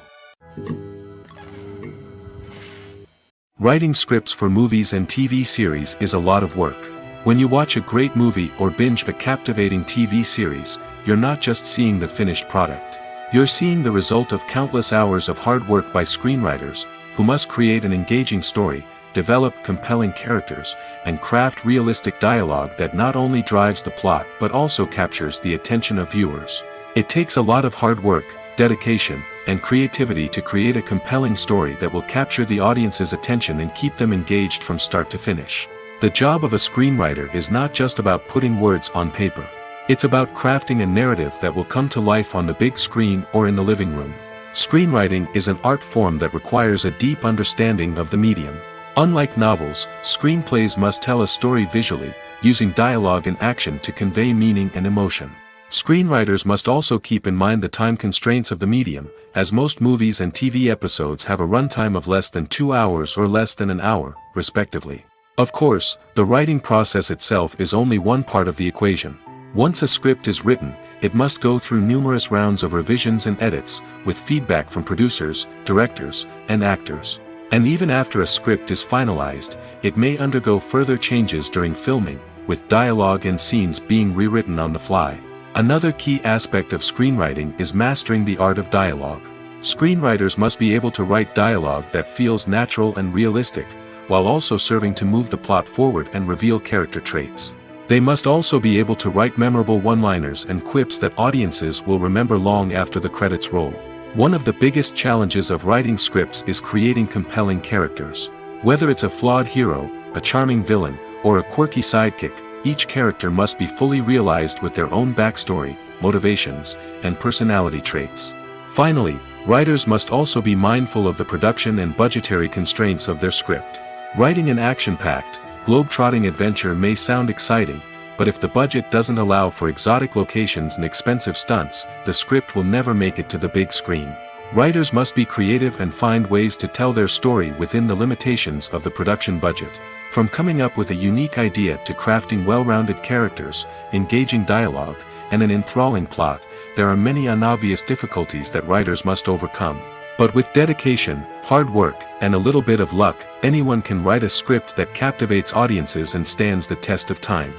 Writing scripts for movies and TV series is a lot of work. When you watch a great movie or binge a captivating TV series, you're not just seeing the finished product. You're seeing the result of countless hours of hard work by screenwriters, who must create an engaging story, develop compelling characters, and craft realistic dialogue that not only drives the plot but also captures the attention of viewers. It takes a lot of hard work, dedication, and creativity to create a compelling story that will capture the audience's attention and keep them engaged from start to finish. The job of a screenwriter is not just about putting words on paper. It's about crafting a narrative that will come to life on the big screen or in the living room. Screenwriting is an art form that requires a deep understanding of the medium. Unlike novels, screenplays must tell a story visually, using dialogue and action to convey meaning and emotion. Screenwriters must also keep in mind the time constraints of the medium, as most movies and TV episodes have a runtime of less than 2 hours or less than an hour, respectively. Of course, the writing process itself is only one part of the equation. Once a script is written, it must go through numerous rounds of revisions and edits, with feedback from producers, directors, and actors. And even after a script is finalized, it may undergo further changes during filming, with dialogue and scenes being rewritten on the fly. Another key aspect of screenwriting is mastering the art of dialogue. Screenwriters must be able to write dialogue that feels natural and realistic, while also serving to move the plot forward and reveal character traits. They must also be able to write memorable one-liners and quips that audiences will remember long after the credits roll. One of the biggest challenges of writing scripts is creating compelling characters. Whether it's a flawed hero, a charming villain, or a quirky sidekick, each character must be fully realized with their own backstory, motivations, and personality traits. Finally, writers must also be mindful of the production and budgetary constraints of their script. Writing an action-packed, globe-trotting adventure may sound exciting, but if the budget doesn't allow for exotic locations and expensive stunts, the script will never make it to the big screen. Writers must be creative and find ways to tell their story within the limitations of the production budget. From coming up with a unique idea to crafting well-rounded characters, engaging dialogue, and an enthralling plot, there are many unobvious difficulties that writers must overcome. But with dedication, hard work, and a little bit of luck, anyone can write a script that captivates audiences and stands the test of time.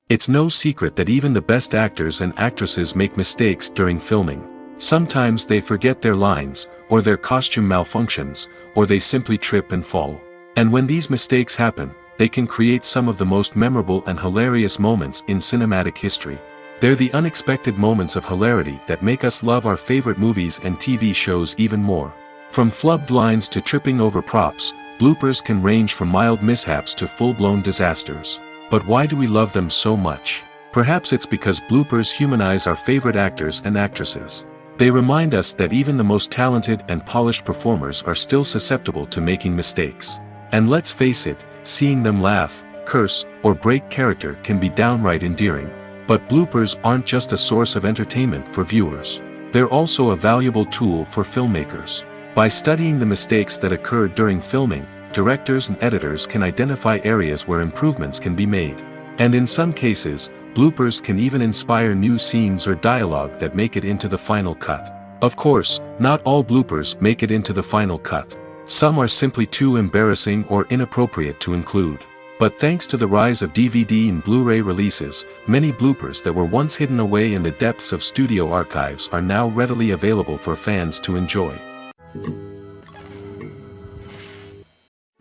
It's no secret that even the best actors and actresses make mistakes during filming. Sometimes they forget their lines, or their costume malfunctions, or they simply trip and fall. And when these mistakes happen, they can create some of the most memorable and hilarious moments in cinematic history. They're the unexpected moments of hilarity that make us love our favorite movies and TV shows even more. From flubbed lines to tripping over props, bloopers can range from mild mishaps to full-blown disasters. But why do we love them so much? Perhaps it's because bloopers humanize our favorite actors and actresses. They remind us that even the most talented and polished performers are still susceptible to making mistakes. And let's face it, seeing them laugh, curse, or break character can be downright endearing. But bloopers aren't just a source of entertainment for viewers. They're also a valuable tool for filmmakers. By studying the mistakes that occur during filming, directors and editors can identify areas where improvements can be made. And in some cases, bloopers can even inspire new scenes or dialogue that make it into the final cut. Of course, not all bloopers make it into the final cut. Some are simply too embarrassing or inappropriate to include. But thanks to the rise of DVD and Blu-ray releases, many bloopers that were once hidden away in the depths of studio archives are now readily available for fans to enjoy.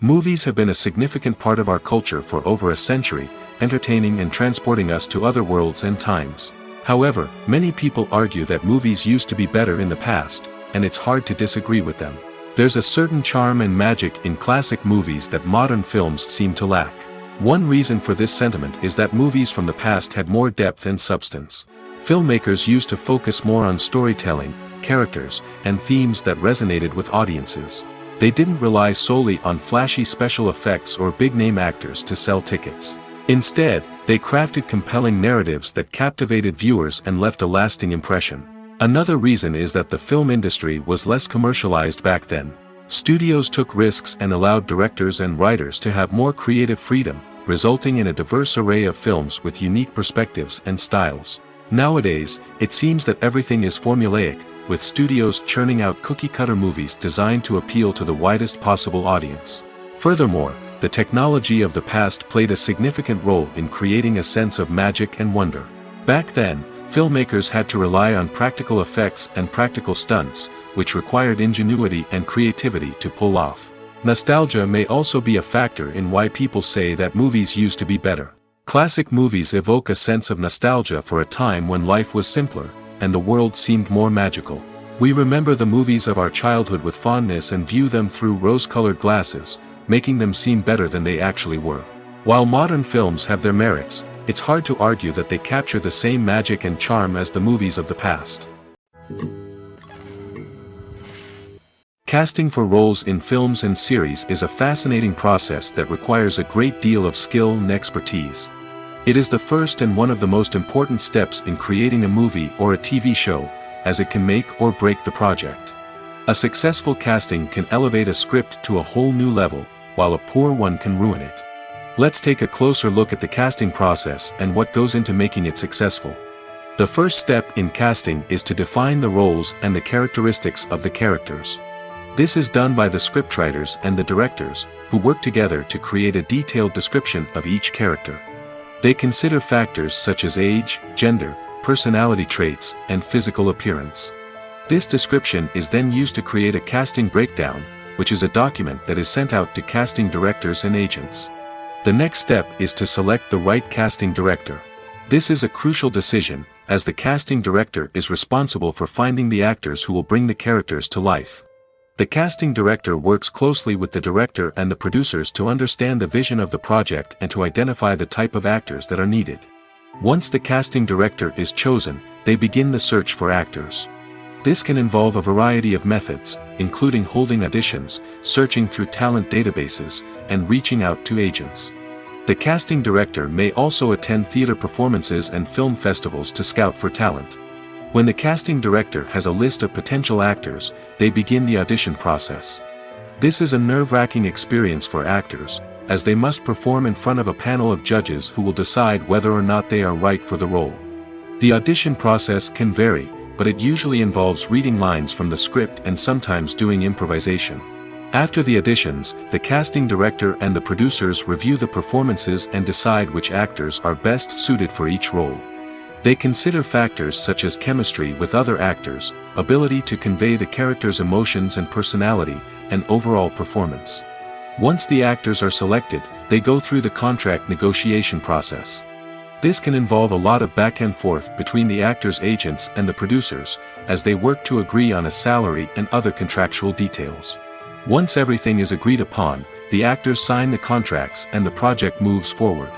Movies have been a significant part of our culture for over a century, entertaining and transporting us to other worlds and times. However, many people argue that movies used to be better in the past, and it's hard to disagree with them. There's a certain charm and magic in classic movies that modern films seem to lack. One reason for this sentiment is that movies from the past had more depth and substance. Filmmakers used to focus more on storytelling, characters, and themes that resonated with audiences. They didn't rely solely on flashy special effects or big-name actors to sell tickets. Instead, they crafted compelling narratives that captivated viewers and left a lasting impression. Another reason is that the film industry was less commercialized back then. Studios took risks and allowed directors and writers to have more creative freedom, resulting in a diverse array of films with unique perspectives and styles. Nowadays, it seems that everything is formulaic, with studios churning out cookie-cutter movies designed to appeal to the widest possible audience. Furthermore, the technology of the past played a significant role in creating a sense of magic and wonder. Back then, filmmakers had to rely on practical effects and practical stunts, which required ingenuity and creativity to pull off. Nostalgia may also be a factor in why people say that movies used to be better. Classic movies evoke a sense of nostalgia for a time when life was simpler, and the world seemed more magical. We remember the movies of our childhood with fondness and view them through rose-colored glasses, making them seem better than they actually were. While modern films have their merits, it's hard to argue that they capture the same magic and charm as the movies of the past. Casting for roles in films and series is a fascinating process that requires a great deal of skill and expertise. It is the first and one of the most important steps in creating a movie or a TV show, as it can make or break the project. A successful casting can elevate a script to a whole new level, while a poor one can ruin it. Let's take a closer look at the casting process and what goes into making it successful. The first step in casting is to define the roles and the characteristics of the characters. This is done by the scriptwriters and the directors, who work together to create a detailed description of each character. They consider factors such as age, gender, personality traits, and physical appearance. This description is then used to create a casting breakdown, which is a document that is sent out to casting directors and agents. The next step is to select the right casting director. This is a crucial decision, as the casting director is responsible for finding the actors who will bring the characters to life. The casting director works closely with the director and the producers to understand the vision of the project and to identify the type of actors that are needed. Once the casting director is chosen, they begin the search for actors. This can involve a variety of methods, including holding auditions, searching through talent databases, and reaching out to agents. The casting director may also attend theater performances and film festivals to scout for talent. When the casting director has a list of potential actors, they begin the audition process. This is a nerve-wracking experience for actors, as they must perform in front of a panel of judges who will decide whether or not they are right for the role. The audition process can vary, but it usually involves reading lines from the script and sometimes doing improvisation. After the auditions, the casting director and the producers review the performances and decide which actors are best suited for each role. They consider factors such as chemistry with other actors, ability to convey the character's emotions and personality, and overall performance. Once the actors are selected, they go through the contract negotiation process. This can involve a lot of back and forth between the actors' agents and the producers, as they work to agree on a salary and other contractual details. Once everything is agreed upon, the actors sign the contracts and the project moves forward.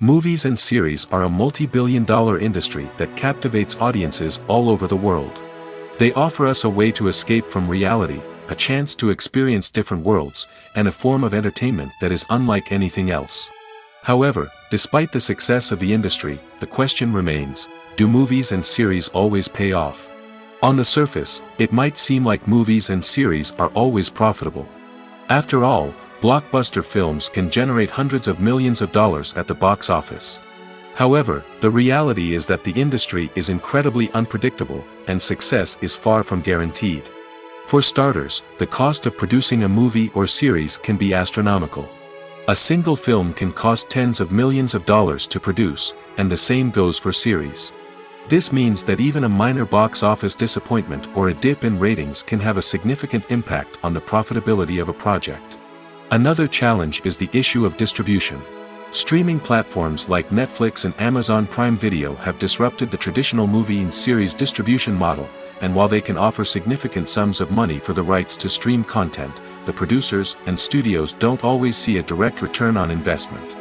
Movies and series are a multi-billion-dollar industry that captivates audiences all over the world. They offer us a way to escape from reality, a chance to experience different worlds, and a form of entertainment that is unlike anything else. However, despite the success of the industry, the question remains, do movies and series always pay off? On the surface, it might seem like movies and series are always profitable. After all, blockbuster films can generate hundreds of millions of dollars at the box office. However, the reality is that the industry is incredibly unpredictable, and success is far from guaranteed. For starters, the cost of producing a movie or series can be astronomical. A single film can cost tens of millions of dollars to produce, and the same goes for series. This means that even a minor box office disappointment or a dip in ratings can have a significant impact on the profitability of a project. Another challenge is the issue of distribution. Streaming platforms like Netflix and Amazon Prime Video have disrupted the traditional movie and series distribution model, and while they can offer significant sums of money for the rights to stream content, the producers and studios don't always see a direct return on investment.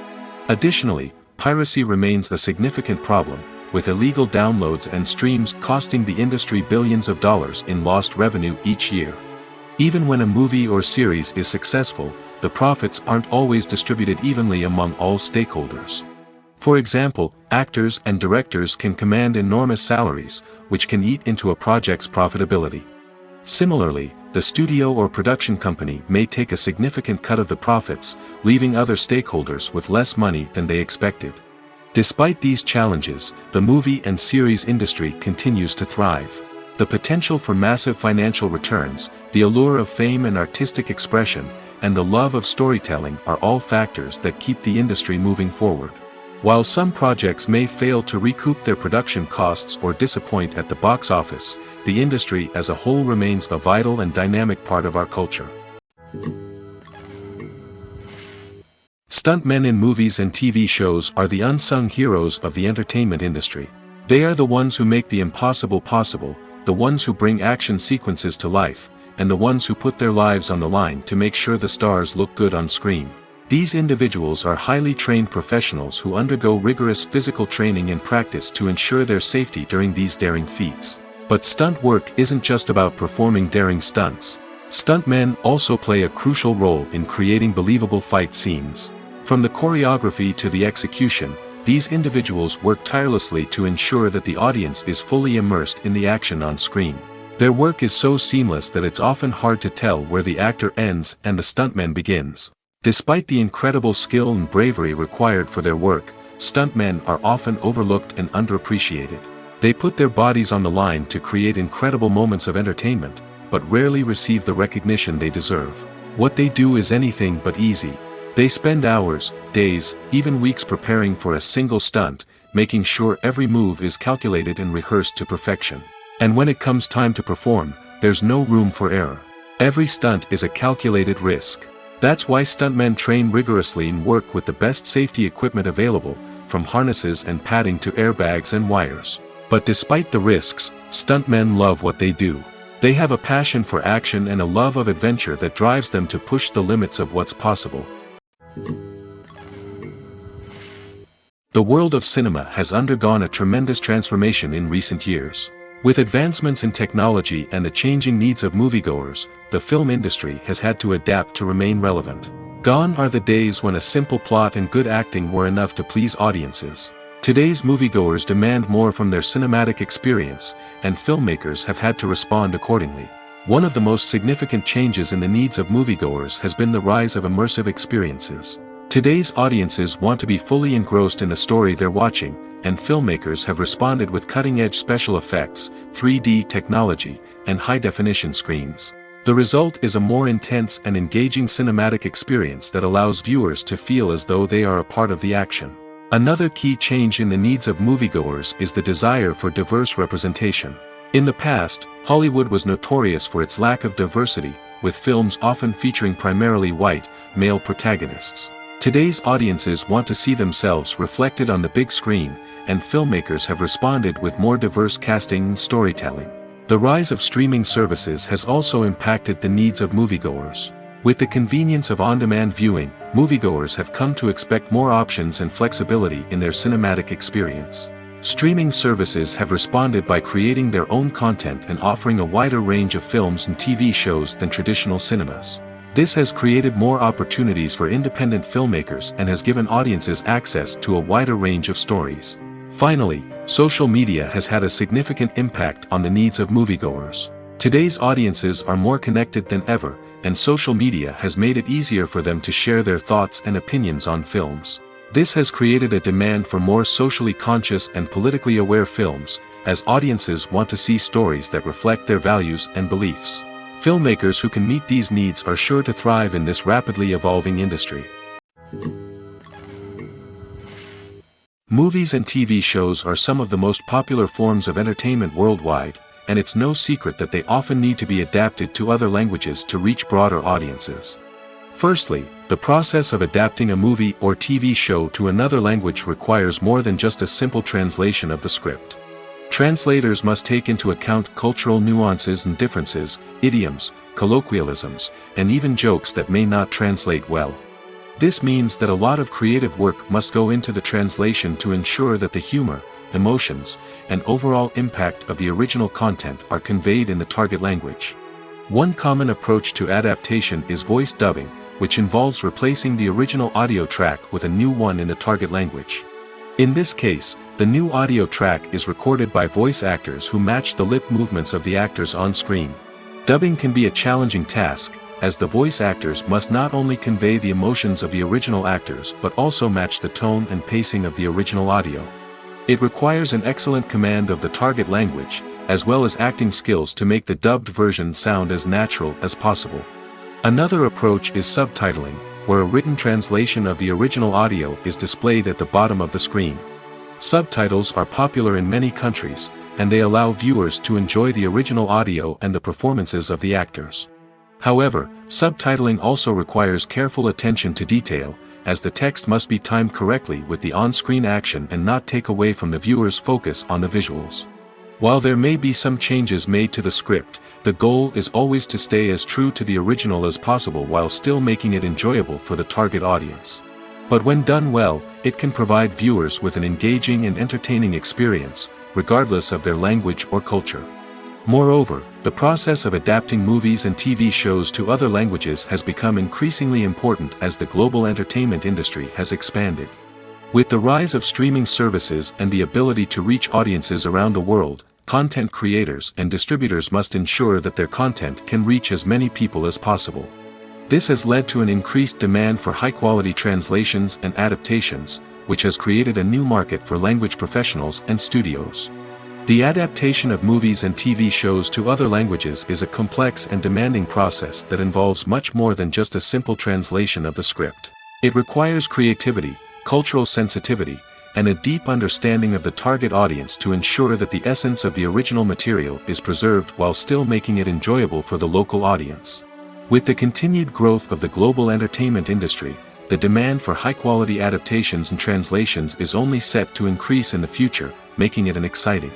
Additionally, piracy remains a significant problem, with illegal downloads and streams costing the industry billions of dollars in lost revenue each year. Even when a movie or series is successful, the profits aren't always distributed evenly among all stakeholders. For example, actors and directors can command enormous salaries, which can eat into a project's profitability. Similarly, the studio or production company may take a significant cut of the profits, leaving other stakeholders with less money than they expected. Despite these challenges, the movie and series industry continues to thrive. The potential for massive financial returns, the allure of fame and artistic expression, and the love of storytelling are all factors that keep the industry moving forward. While some projects may fail to recoup their production costs or disappoint at the box office, the industry as a whole remains a vital and dynamic part of our culture. Stuntmen in movies and TV shows are the unsung heroes of the entertainment industry. They are the ones who make the impossible possible, the ones who bring action sequences to life, and the ones who put their lives on the line to make sure the stars look good on screen. These individuals are highly trained professionals who undergo rigorous physical training and practice to ensure their safety during these daring feats. But stunt work isn't just about performing daring stunts. Stuntmen also play a crucial role in creating believable fight scenes. From the choreography to the execution, these individuals work tirelessly to ensure that the audience is fully immersed in the action on screen. Their work is so seamless that it's often hard to tell where the actor ends and the stuntman begins. Despite the incredible skill and bravery required for their work, stuntmen are often overlooked and underappreciated. They put their bodies on the line to create incredible moments of entertainment, but rarely receive the recognition they deserve. What they do is anything but easy. They spend hours, days, even weeks preparing for a single stunt, making sure every move is calculated and rehearsed to perfection. And when it comes time to perform, there's no room for error. Every stunt is a calculated risk. That's why stuntmen train rigorously and work with the best safety equipment available, from harnesses and padding to airbags and wires. But despite the risks, stuntmen love what they do. They have a passion for action and a love of adventure that drives them to push the limits of what's possible. The world of cinema has undergone a tremendous transformation in recent years. With advancements in technology and the changing needs of moviegoers, the film industry has had to adapt to remain relevant. Gone are the days when a simple plot and good acting were enough to please audiences. Today's moviegoers demand more from their cinematic experience, and filmmakers have had to respond accordingly. One of the most significant changes in the needs of moviegoers has been the rise of immersive experiences. Today's audiences want to be fully engrossed in the story they're watching, and filmmakers have responded with cutting-edge special effects, 3D technology, and high-definition screens. The result is a more intense and engaging cinematic experience that allows viewers to feel as though they are a part of the action. Another key change in the needs of moviegoers is the desire for diverse representation. In the past, Hollywood was notorious for its lack of diversity, with films often featuring primarily white, male protagonists. Today's audiences want to see themselves reflected on the big screen, and filmmakers have responded with more diverse casting and storytelling. The rise of streaming services has also impacted the needs of moviegoers. With the convenience of on-demand viewing, moviegoers have come to expect more options and flexibility in their cinematic experience. Streaming services have responded by creating their own content and offering a wider range of films and TV shows than traditional cinemas. This has created more opportunities for independent filmmakers and has given audiences access to a wider range of stories. Finally, social media has had a significant impact on the needs of moviegoers. Today's audiences are more connected than ever, and social media has made it easier for them to share their thoughts and opinions on films. This has created a demand for more socially conscious and politically aware films, as audiences want to see stories that reflect their values and beliefs. Filmmakers who can meet these needs are sure to thrive in this rapidly evolving industry. Movies and TV shows are some of the most popular forms of entertainment worldwide, and it's no secret that they often need to be adapted to other languages to reach broader audiences. Firstly, the process of adapting a movie or TV show to another language requires more than just a simple translation of the script. Translators must take into account cultural nuances and differences, idioms, colloquialisms, and even jokes that may not translate well. This means that a lot of creative work must go into the translation to ensure that the humor, emotions, and overall impact of the original content are conveyed in the target language. One common approach to adaptation is voice dubbing, which involves replacing the original audio track with a new one in the target language. In this case, the new audio track is recorded by voice actors who match the lip movements of the actors on screen. Dubbing can be a challenging task, as the voice actors must not only convey the emotions of the original actors but also match the tone and pacing of the original audio. It requires an excellent command of the target language, as well as acting skills to make the dubbed version sound as natural as possible. Another approach is subtitling, where a written translation of the original audio is displayed at the bottom of the screen. Subtitles are popular in many countries, and they allow viewers to enjoy the original audio and the performances of the actors. However, subtitling also requires careful attention to detail, as the text must be timed correctly with the on-screen action and not take away from the viewer's focus on the visuals. While there may be some changes made to the script, the goal is always to stay as true to the original as possible while still making it enjoyable for the target audience. But when done well, it can provide viewers with an engaging and entertaining experience, regardless of their language or culture. Moreover, the process of adapting movies and TV shows to other languages has become increasingly important as the global entertainment industry has expanded. With the rise of streaming services and the ability to reach audiences around the world, content creators and distributors must ensure that their content can reach as many people as possible. This has led to an increased demand for high-quality translations and adaptations, which has created a new market for language professionals and studios. The adaptation of movies and TV shows to other languages is a complex and demanding process that involves much more than just a simple translation of the script. It requires creativity, cultural sensitivity, and a deep understanding of the target audience to ensure that the essence of the original material is preserved while still making it enjoyable for the local audience. With the continued growth of the global entertainment industry, the demand for high-quality adaptations and translations is only set to increase in the future, making it an exciting.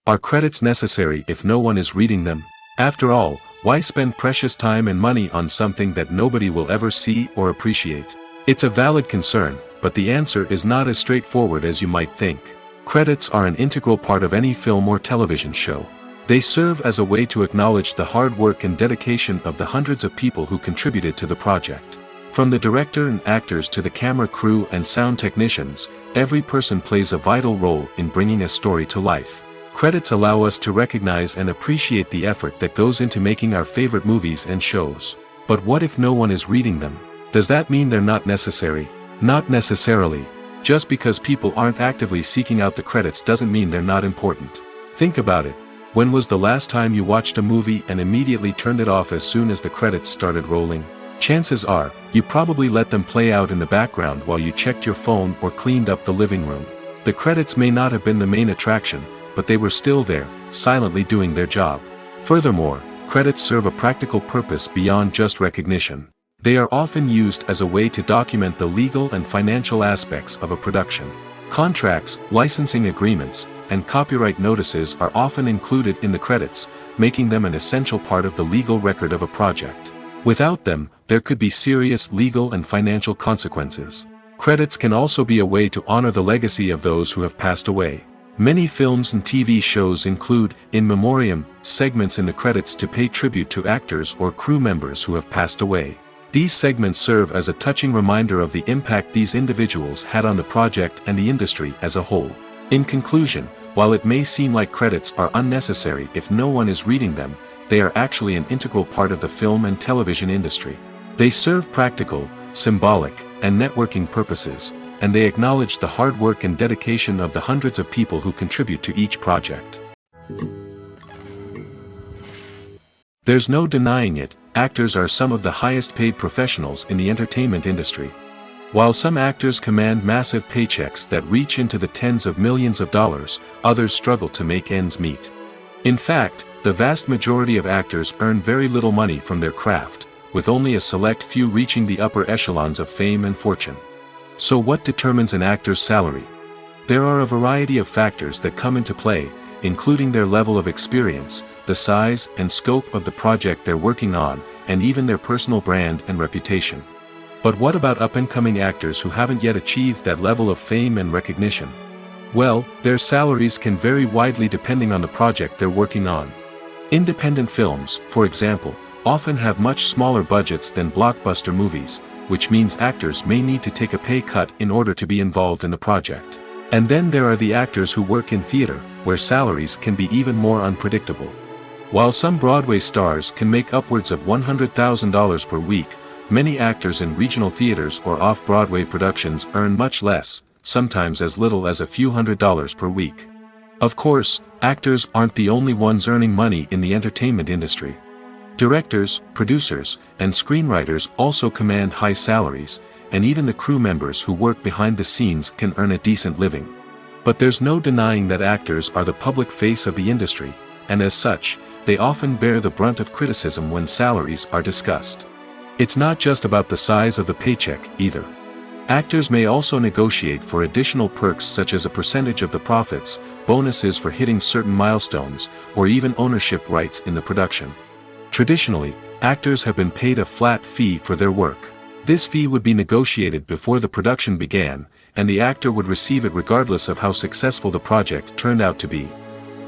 Are credits necessary if no one is reading them? After all, why spend precious time and money on something that nobody will ever see or appreciate? It's a valid concern, but the answer is not as straightforward as you might think. Credits are an integral part of any film or television show. They serve as a way to acknowledge the hard work and dedication of the hundreds of people who contributed to the project. From the director and actors to the camera crew and sound technicians, every person plays a vital role in bringing a story to life. Credits allow us to recognize and appreciate the effort that goes into making our favorite movies and shows. But what if no one is reading them? Does that mean they're not necessary? Not necessarily. Just because people aren't actively seeking out the credits doesn't mean they're not important. Think about it. When was the last time you watched a movie and immediately turned it off as soon as the credits started rolling? Chances are, you probably let them play out in the background while you checked your phone or cleaned up the living room. The credits may not have been the main attraction, but they were still there, silently doing their job. Furthermore, credits serve a practical purpose beyond just recognition. They are often used as a way to document the legal and financial aspects of a production. Contracts, licensing agreements, and copyright notices are often included in the credits, making them an essential part of the legal record of a project. Without them, there could be serious legal and financial consequences. Credits can also be a way to honor the legacy of those who have passed away. Many films and TV shows include in memoriam segments in the credits to pay tribute to actors or crew members who have passed away. These segments serve as a touching reminder of the impact these individuals had on the project and the industry as a whole. In conclusion, while it may seem like credits are unnecessary if no one is reading them, they are actually an integral part of the film and television industry. They serve practical, symbolic, and networking purposes, and they acknowledge the hard work and dedication of the hundreds of people who contribute to each project. There's no denying it, actors are some of the highest paid professionals in the entertainment industry. While some actors command massive paychecks that reach into the tens of millions of dollars, others struggle to make ends meet. In fact, the vast majority of actors earn very little money from their craft, with only a select few reaching the upper echelons of fame and fortune. So what determines an actor's salary? There are a variety of factors that come into play, including their level of experience, the size and scope of the project they're working on, and even their personal brand and reputation. But what about up-and-coming actors who haven't yet achieved that level of fame and recognition? Well, their salaries can vary widely depending on the project they're working on. Independent films, for example, often have much smaller budgets than blockbuster movies, which means actors may need to take a pay cut in order to be involved in the project. And then there are the actors who work in theater, where salaries can be even more unpredictable. While some Broadway stars can make upwards of $100,000 per week, many actors in regional theaters or off-Broadway productions earn much less, sometimes as little as a few $100s per week. Of course, actors aren't the only ones earning money in the entertainment industry. Directors, producers, and screenwriters also command high salaries, and even the crew members who work behind the scenes can earn a decent living. But there's no denying that actors are the public face of the industry, and as such, they often bear the brunt of criticism when salaries are discussed. It's not just about the size of the paycheck, either. Actors may also negotiate for additional perks such as a percentage of the profits, bonuses for hitting certain milestones, or even ownership rights in the production. Traditionally, actors have been paid a flat fee for their work. This fee would be negotiated before the production began, and the actor would receive it regardless of how successful the project turned out to be.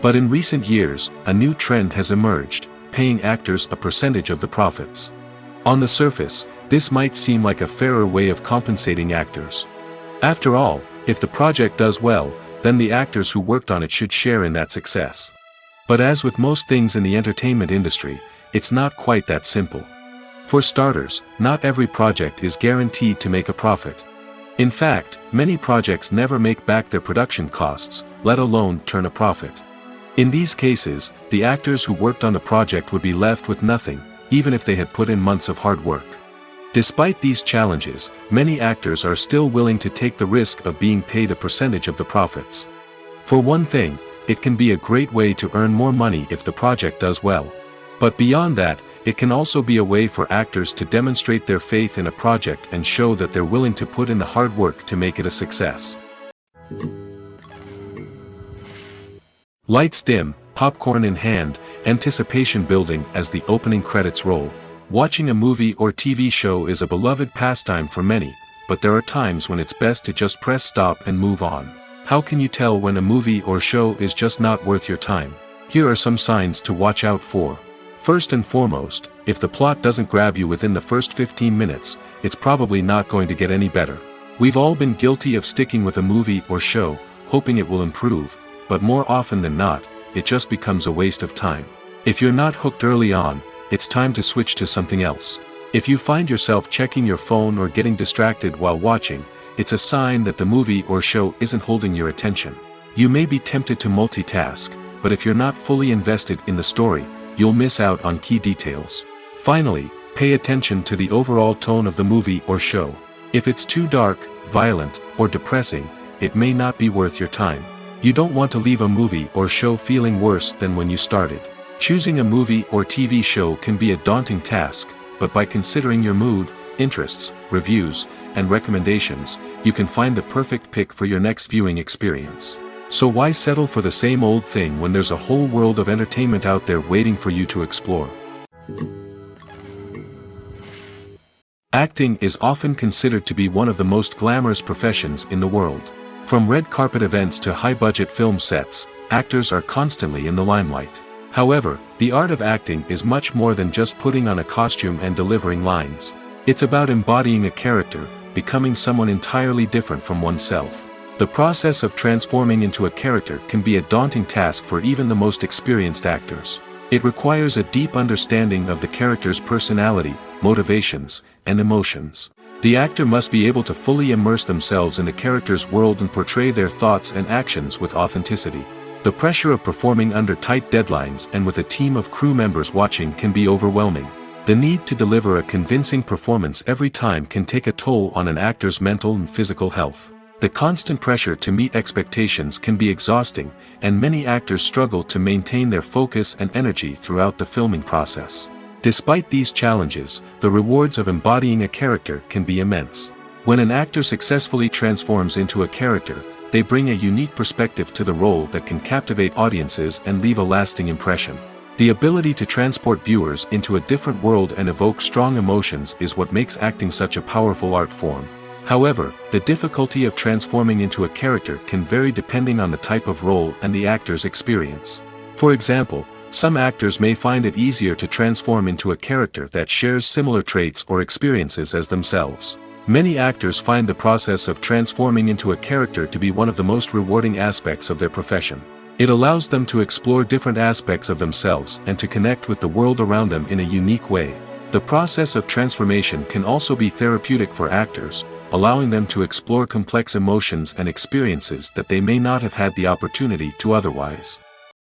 But in recent years, a new trend has emerged, paying actors a percentage of the profits. On the surface, this might seem like a fairer way of compensating actors. After all, if the project does well, then the actors who worked on it should share in that success. But as with most things in the entertainment industry, it's not quite that simple. For starters, not every project is guaranteed to make a profit. In fact, many projects never make back their production costs, let alone turn a profit. In these cases, the actors who worked on the project would be left with nothing, even if they had put in months of hard work. Despite these challenges, many actors are still willing to take the risk of being paid a percentage of the profits. For one thing, it can be a great way to earn more money if the project does well. But beyond that, it can also be a way for actors to demonstrate their faith in a project and show that they're willing to put in the hard work to make it a success. Lights dim, popcorn in hand, anticipation building as the opening credits roll. Watching a movie or TV show is a beloved pastime for many, but there are times when it's best to just press stop and move on. How can you tell when a movie or show is just not worth your time? Here are some signs to watch out for. First and foremost, if the plot doesn't grab you within the first 15 minutes, it's probably not going to get any better. We've all been guilty of sticking with a movie or show, hoping it will improve, but more often than not, it just becomes a waste of time. If you're not hooked early on, it's time to switch to something else. If you find yourself checking your phone or getting distracted while watching, it's a sign that the movie or show isn't holding your attention. You may be tempted to multitask, but if you're not fully invested in the story, you'll miss out on key details. Finally, pay attention to the overall tone of the movie or show. If it's too dark, violent, or depressing, it may not be worth your time. You don't want to leave a movie or show feeling worse than when you started. Choosing a movie or TV show can be a daunting task, but by considering your mood, interests, reviews, and recommendations, you can find the perfect pick for your next viewing experience. So why settle for the same old thing when there's a whole world of entertainment out there waiting for you to explore? Acting is often considered to be one of the most glamorous professions in the world. From red carpet events to high-budget film sets, actors are constantly in the limelight. However, the art of acting is much more than just putting on a costume and delivering lines. It's about embodying a character, becoming someone entirely different from oneself. The process of transforming into a character can be a daunting task for even the most experienced actors. It requires a deep understanding of the character's personality, motivations, and emotions. The actor must be able to fully immerse themselves in the character's world and portray their thoughts and actions with authenticity. The pressure of performing under tight deadlines and with a team of crew members watching can be overwhelming. The need to deliver a convincing performance every time can take a toll on an actor's mental and physical health. The constant pressure to meet expectations can be exhausting, and many actors struggle to maintain their focus and energy throughout the filming process. Despite these challenges, the rewards of embodying a character can be immense. When an actor successfully transforms into a character, they bring a unique perspective to the role that can captivate audiences and leave a lasting impression. The ability to transport viewers into a different world and evoke strong emotions is what makes acting such a powerful art form. However, the difficulty of transforming into a character can vary depending on the type of role and the actor's experience. For example, some actors may find it easier to transform into a character that shares similar traits or experiences as themselves. Many actors find the process of transforming into a character to be one of the most rewarding aspects of their profession. It allows them to explore different aspects of themselves and to connect with the world around them in a unique way. The process of transformation can also be therapeutic for actors, allowing them to explore complex emotions and experiences that they may not have had the opportunity to otherwise.